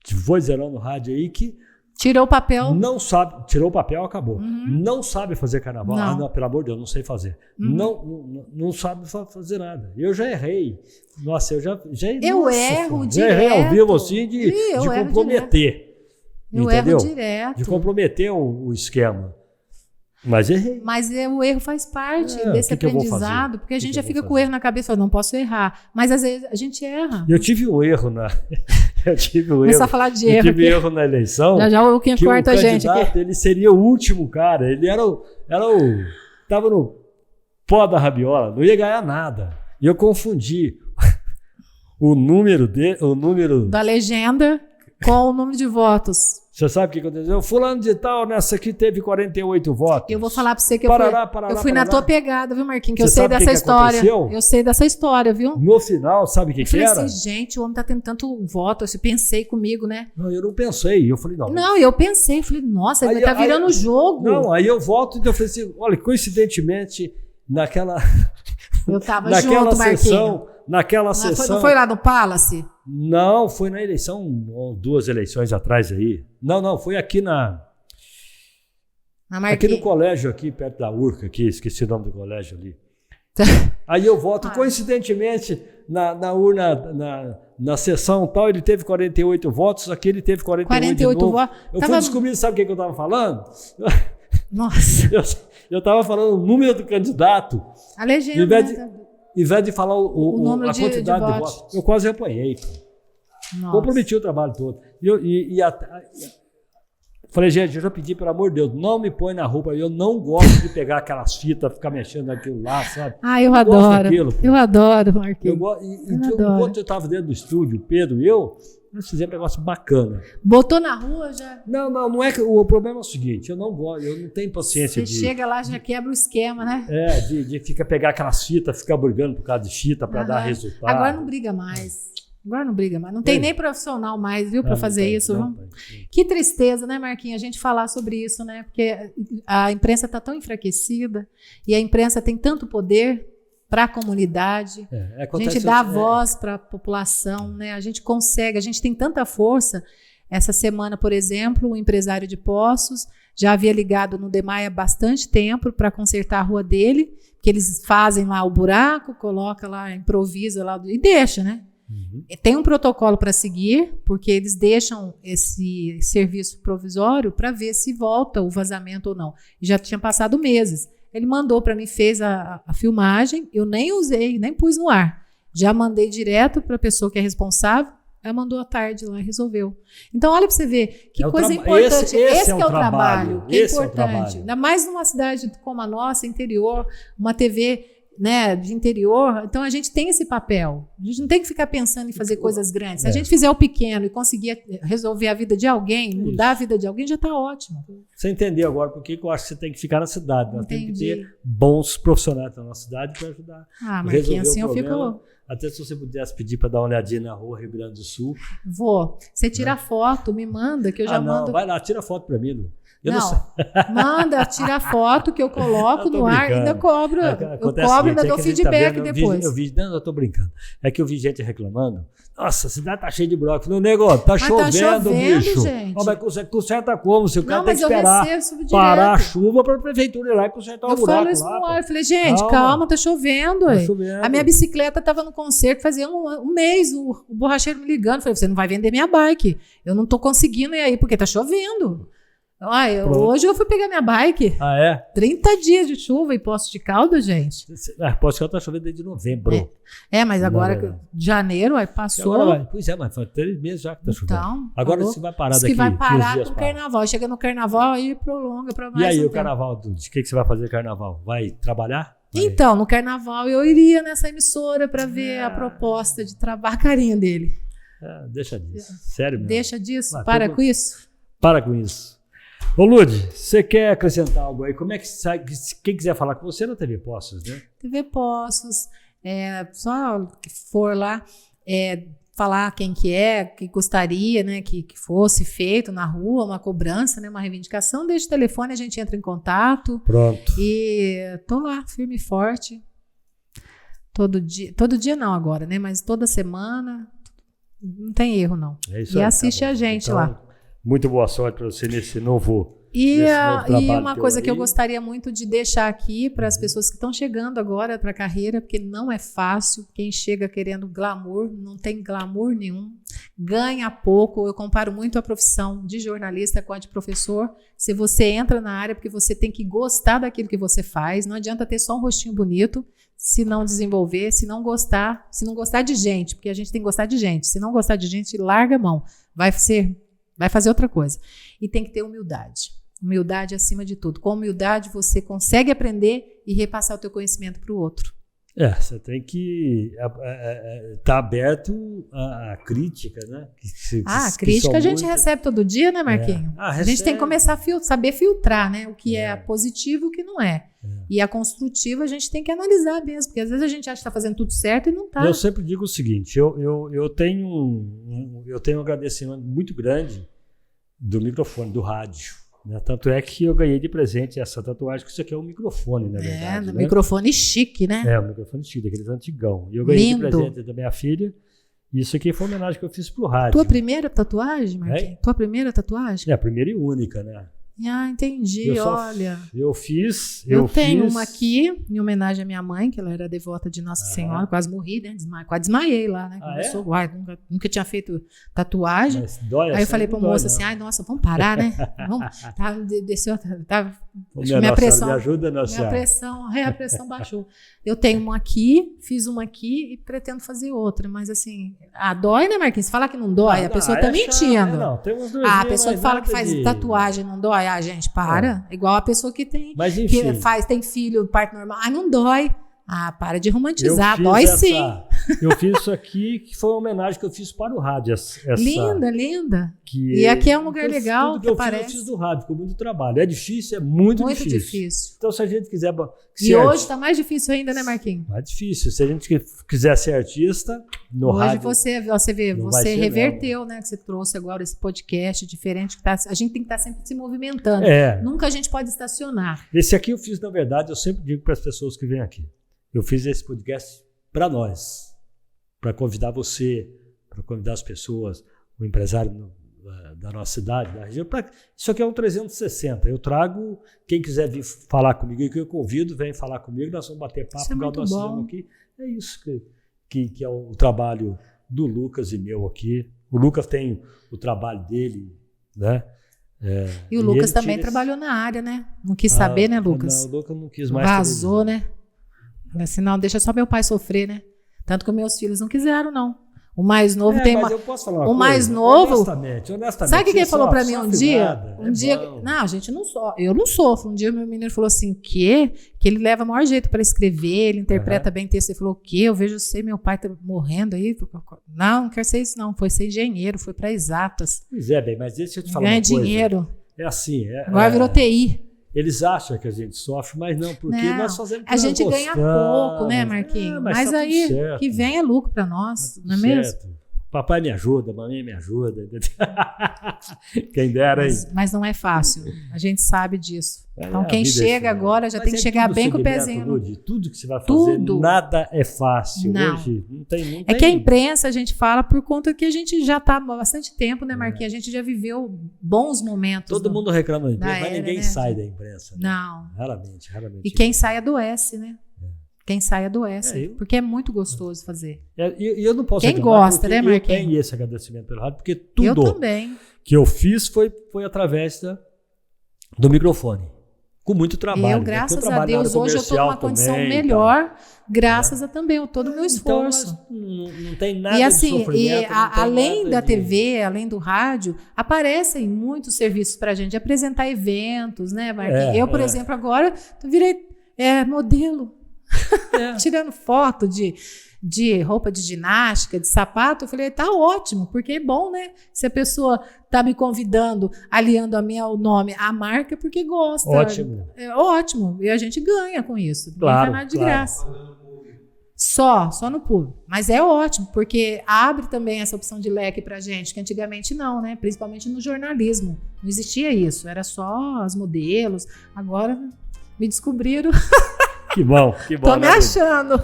de vozeirão no rádio aí que tirou o papel. Não sabe, tirou o papel, acabou. Não sabe fazer carnaval. Não, pelo amor de Deus, não sei fazer. Não sabe fazer nada. Eu já errei. Nossa, eu já erro direto. Já errei ao vivo assim de comprometer. Eu erro direto. De comprometer o esquema. Mas errei. Mas o erro faz parte desse aprendizado, porque a gente já fica com o erro na cabeça, não posso errar. Mas às vezes a gente erra. Eu tive um erro Começar a falar de erro. Eu tive erro na eleição. Já o Luquinha corta a gente aqui. Ele seria o último cara. Ele tava no pó da rabiola, não ia ganhar nada. E eu confundi o número da legenda com o número de votos. Você sabe o que aconteceu? Fulano de tal, nessa aqui teve 48 votos. Eu vou falar pra você que eu fui na tua pegada, viu, Marquinhos? Que eu sei dessa história. Eu sei dessa história, viu? No final, sabe o que era? Eu falei assim, gente, o homem tá tendo tanto voto. Eu pensei comigo, né? Não, eu não pensei. Eu falei, não. Não, eu pensei. Falei, nossa, ele tá virando o jogo. Não, aí eu volto e eu falei assim, olha, coincidentemente, naquela... Eu tava junto, Marquinhos. Naquela sessão... Não foi lá no Palace? Não, foi na eleição, 2 eleições atrás aí. Não, foi aqui aqui no colégio, aqui perto da Urca, aqui, esqueci o nome do colégio ali. Aí eu voto, coincidentemente, na urna, na sessão tal, ele teve 48 votos, aqui ele teve 48 votos. Eu fui descobrir, sabe o que eu estava falando? Nossa. Eu estava falando o número do candidato. A legenda. Em vez de falar a quantidade de votos. Eu quase apanhei. Comprometi o trabalho todo. Falei, gente, eu já pedi, pelo amor de Deus, não me põe na roupa. Eu não gosto de pegar aquelas fitas, ficar mexendo naquilo lá, sabe? Eu adoro. Eu adoro, Marquinhos. Enquanto eu estava dentro do estúdio, o Pedro e nós fizemos um negócio bacana. Botou na rua já? Não é que o problema é o seguinte, eu não gosto, eu não tenho paciência Você chega lá, já quebra o esquema, né? De ficar pegar aquelas fitas, ficar brigando por causa de fita para dar resultado. Agora não briga mais. Não tem nem profissional mais, viu, para fazer isso. Que tristeza, né, Marquinhos, a gente falar sobre isso, né? Porque a imprensa está tão enfraquecida e a imprensa tem tanto poder para a comunidade. A gente dá voz para a população, né? A gente consegue, a gente tem tanta força. Essa semana, por exemplo, um empresário de Poços já havia ligado no DEMAI há bastante tempo para consertar a rua dele, que eles fazem lá o buraco, coloca lá, improvisa lá e deixa, né? Tem um protocolo para seguir, porque eles deixam esse serviço provisório para ver se volta o vazamento ou não. Já tinha passado meses. Ele mandou para mim, fez a filmagem, eu nem usei, nem pus no ar. Já mandei direto para a pessoa que é responsável, ela mandou à tarde lá e resolveu. Então, olha para você ver que coisa importante. Esse é o trabalho. Que é importante. Ainda mais numa cidade como a nossa, interior, uma TV, né, de interior, então a gente tem esse papel. A gente não tem que ficar pensando em fazer coisas grandes. Se a gente fizer o pequeno e conseguir resolver a vida de alguém, mudar a vida de alguém, já está ótimo. Você entendeu agora por que eu acho que você tem que ficar na cidade. Nós temos que ter bons profissionais na nossa cidade para ajudar a resolver assim o problema. Eu fico... Até se você pudesse pedir para dar uma olhadinha na rua Rio Grande do Sul. Vou. Você tira foto, me manda, que eu já mando. Vai lá, tira foto para mim, Lu. Manda, tira a foto que eu coloco no ar e ainda cobro. Eu cobro e ainda dou feedback depois. Eu estou brincando. É que eu vi gente reclamando. Nossa, a cidade tá cheia de buraco. Falei, negócio, tá chovendo, bicho. Gente. Mas conserta como? Se o cara tem que esperar parar a chuva para a prefeitura ir lá e consertar o buraco. Eu falo isso no ar. Eu falei, gente, calma, tá chovendo. Tá chovendo. A minha bicicleta tava no concerto fazia um mês. O borracheiro me ligando. Falei, você não vai vender minha bike. Eu não tô conseguindo ir aí porque tá chovendo. Hoje eu fui pegar minha bike. 30 dias de chuva em Poços de Caldas, gente. Poços de Caldas tá chovendo desde novembro. Mas agora, janeiro, aí passou. Mas foi 3 meses já que tá chovendo. Então, agora você vai parar daqui. Que vai parar com o carnaval. Chega no carnaval, aí prolonga para mais. E aí, o carnaval, de que você vai fazer no carnaval? Vai trabalhar? Então, no carnaval eu iria nessa emissora para ver a proposta de trabalho, carinha dele. Deixa disso. Sério mesmo. Deixa disso. Para com isso. Para com isso. Ô, Lude, você quer acrescentar algo aí? Como é que sai? Quem quiser falar com você na TV Poços, né? TV Poços, só que for lá, falar quem que gostaria, né, que fosse feito na rua, uma cobrança, né, uma reivindicação, deixa o telefone, a gente entra em contato. Pronto. E tô lá, firme e forte. Todo dia não agora, né, mas toda semana, não tem erro não. E assiste a gente então, lá. Muito boa sorte para você nesse novo E uma coisa que eu gostaria muito de deixar aqui para as pessoas que estão chegando agora para a carreira, porque não é fácil, quem chega querendo glamour, não tem glamour nenhum, ganha pouco. Eu comparo muito a profissão de jornalista com a de professor. Se você entra na área, porque você tem que gostar daquilo que você faz, não adianta ter só um rostinho bonito, se não desenvolver, se não gostar de gente, porque a gente tem que gostar de gente. Se não gostar de gente, larga a mão, vai fazer outra coisa. E tem que ter humildade. Humildade acima de tudo. Com humildade você consegue aprender e repassar o teu conhecimento para o outro. Você tem que estar aberto à crítica, né? A crítica a gente recebe todo dia, né, Marquinhos? A gente tem que começar a saber filtrar, né? O que é positivo e o que não é. E a construtiva a gente tem que analisar mesmo, porque às vezes a gente acha que está fazendo tudo certo e não está. Eu sempre digo o seguinte, eu tenho um agradecimento muito grande do microfone, do rádio. Né? Tanto é que eu ganhei de presente essa tatuagem, que isso aqui é um microfone, na verdade. Um microfone chique, né? Um microfone chique, daqueles antigão. E eu ganhei de presente da minha filha, Isso aqui foi uma homenagem que eu fiz pro rádio. Tua primeira tatuagem, Marquinhos? Tua primeira tatuagem? É a primeira e única, né? Ah, entendi, olha. Eu fiz. Eu tenho uma aqui, em homenagem à minha mãe, que ela era devota de Nossa Senhora, quase morri, né? Quase desmaiei lá, né? Nunca tinha feito tatuagem. Mas dói. Aí eu falei pra moça assim, ai, nossa, vamos parar, né? Desceu, minha pressão. Me ajuda, nossa. A pressão baixou. Eu tenho uma aqui, fiz uma aqui e pretendo fazer outra, mas assim, dói, né, Marquinhos? Se falar que não dói, a pessoa tá mentindo. Não, tem umas a pessoa que fala que faz tatuagem não dói, gente, para. Igual a pessoa que tem, tem filho, parto normal, não dói. Para de romantizar, dói sim. Eu fiz isso aqui, que foi uma homenagem que eu fiz para o rádio. Linda. E aqui é um lugar legal, tudo que aparece. Eu fiz do rádio, com muito trabalho. É difícil, é muito difícil. Então, se a gente quiser... E hoje está mais difícil ainda, né, Marquinhos? Mais difícil. Se a gente quiser ser artista, no rádio... Hoje você reverteu, né? Que você trouxe agora esse podcast diferente. A gente tem que estar sempre se movimentando. Nunca a gente pode estacionar. Esse aqui eu fiz, na verdade, eu sempre digo para as pessoas que vêm aqui. Eu fiz esse podcast para nós, para convidar você, para convidar as pessoas, o empresário da nossa cidade, da região. Isso aqui é um 360. Eu trago, quem quiser vir falar comigo, que eu convido, vem falar comigo, nós vamos bater papo. Isso é muito bom. Aqui. É isso que é o trabalho do Lucas e meu aqui. O Lucas tem o trabalho dele, né? E o Lucas também trabalhou na área, né? Não quis saber, né, Lucas? Não, o Lucas não quis mais. Vazou, né? Assim, não, deixa só meu pai sofrer, né? Tanto que meus filhos não quiseram, não. O mais novo tem mas eu posso falar uma coisa? mais novo. Honestamente. Sabe o que ele falou pra mim um dia? Não, a gente não sofre. Eu não sofro. Um dia meu menino falou assim: o quê? Que ele leva o maior jeito para escrever, ele interpreta bem texto. Ele falou: o quê? Eu vejo você, meu pai tá morrendo aí. Não quer ser isso, não. Foi ser engenheiro, foi para exatas. Pois bem, mas deixa eu te falar uma coisa. Ganha dinheiro. É assim. Agora virou TI. Eles acham que a gente sofre, mas não, porque nós fazemos a gente ganha pouco, né, Marquinhos? Mas tá aí, que vem é lucro para nós, não é mesmo? Papai me ajuda, mamãe me ajuda. Quem dera aí. Mas não é fácil, a gente sabe disso. Então quem chega agora já tem que chegar bem com o pezinho. Tudo que você vai fazer, nada é fácil. Não. Hoje não tem. Que a imprensa a gente fala por conta que a gente já está há bastante tempo, né, Marquinhos? A gente já viveu bons momentos. Todo mundo reclama da imprensa, mas ninguém sai da imprensa. Né? Não. Raramente. E quem sai adoece, né? Quem sai adoece, porque é muito gostoso fazer. E eu não posso Quem gosta, né, Marquinhos? Eu tenho esse agradecimento pelo rádio, porque tudo também. Que eu fiz foi através do microfone. Com muito trabalho. Graças a Deus, hoje eu estou numa condição melhor, graças a também todo o meu esforço. Então, não tem nada de sofrimento. Além da TV, além do rádio, aparecem muitos serviços para a gente apresentar eventos, né, Marquinhos? Eu, por exemplo, agora virei modelo. Tirando foto de roupa de ginástica, de sapato, eu falei, tá ótimo, porque é bom, né? Se a pessoa tá me convidando, aliando o nome à marca, porque gosta. Ótimo. É ótimo. E a gente ganha com isso. Não faz nada de graça. Só no público. Mas é ótimo, porque abre também essa opção de leque pra gente, que antigamente não, né? Principalmente no jornalismo. Não existia isso. Era só os modelos. Agora me descobriram. Que bom. Tô me achando.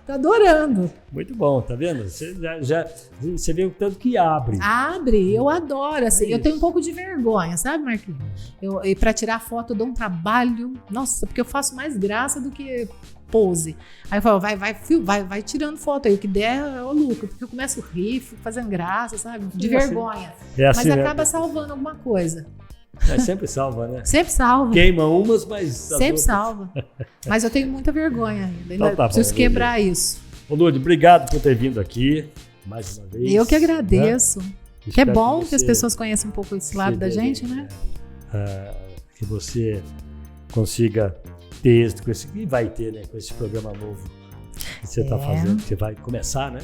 Tô adorando. Muito bom, tá vendo? Você vê o tanto que abre. Abre, eu adoro. Assim, eu tenho um pouco de vergonha, sabe, Marquinhos? E pra tirar foto eu dou um trabalho. Nossa, porque eu faço mais graça do que pose. Aí eu falo, vai tirando foto aí. O que der é o lucro. Porque eu começo a rir, fico fazendo graça, sabe? De vergonha. Mas acaba salvando alguma coisa. Sempre salva, né? Sempre salva. Queima umas, mas... Sempre salva. Mas eu tenho muita vergonha ainda. Então, preciso quebrar isso. Ô, Lourdes, obrigado por ter vindo aqui mais uma vez. Eu que agradeço. Né? Que é bom que as pessoas conheçam um pouco esse lado da gente, né? Que você consiga ter êxito com esse... E vai ter, né? Com esse programa novo que você está fazendo. Que você vai começar, né?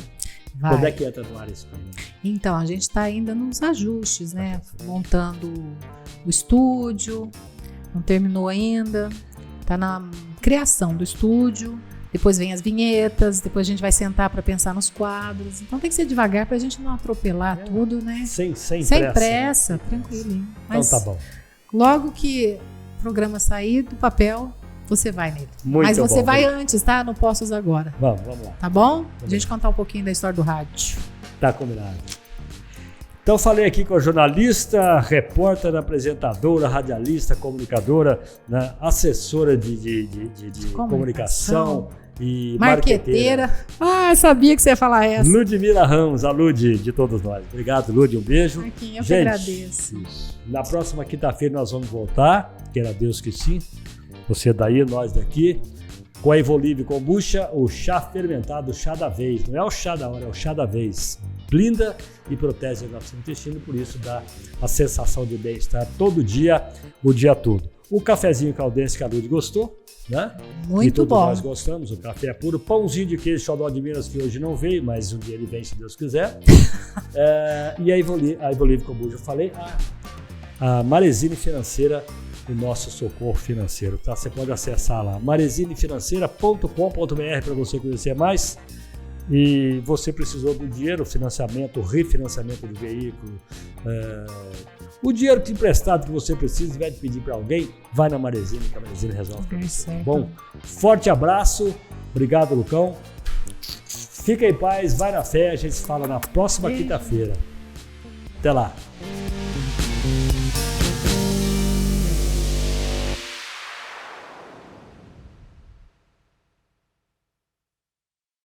Vai. Quando é que entra no ar esse programa? Então, a gente está ainda nos ajustes, né? Montando o estúdio, não terminou ainda, está na criação do estúdio, depois vem as vinhetas, depois a gente vai sentar para pensar nos quadros, então tem que ser devagar para a gente não atropelar tudo, né? Sem pressa, tranquilo. Mas então tá bom. Logo que o programa sair do papel, você vai nele. Muito Mas você bom, vai antes, tá? Não posso agora. Vamos lá. Tá bom? A gente contar um pouquinho da história do rádio. Tá combinado. Então falei aqui com a jornalista, repórter, apresentadora, radialista, comunicadora, né, assessora de comunicação e marqueteira. Sabia que você ia falar essa. Ludmila Ramos, a Lud de todos nós. Obrigado, Lud, um beijo. Marquinhos, eu que agradeço. Na próxima quinta-feira nós vamos voltar, queira Deus que sim, você daí, nós daqui, com a Evolve Kombucha, o chá fermentado, o chá da vez. Não é o chá da hora, é o chá da vez. Blinda e protege o nosso intestino, por isso dá a sensação de bem-estar todo dia, o dia todo. O cafezinho caldense que a Lud gostou, né? Muito e todos bom. Nós gostamos, o café é puro. Pãozinho de queijo xodó de Minas, que hoje não veio, mas um dia ele vem, se Deus quiser. E a Evolve Kombucha, eu falei, a Marezine Financeira, o nosso socorro financeiro, tá? Você pode acessar lá, marezinefinanceira.com.br para você conhecer mais. E você precisou do dinheiro, financiamento, refinanciamento de veículo, o dinheiro emprestado que você precisa, vai pedir para alguém, vai na Marezine, que a Marezine resolve. Bom, forte abraço, obrigado, Lucão. Fica em paz, vai na fé, a gente se fala na próxima quinta-feira. Até lá.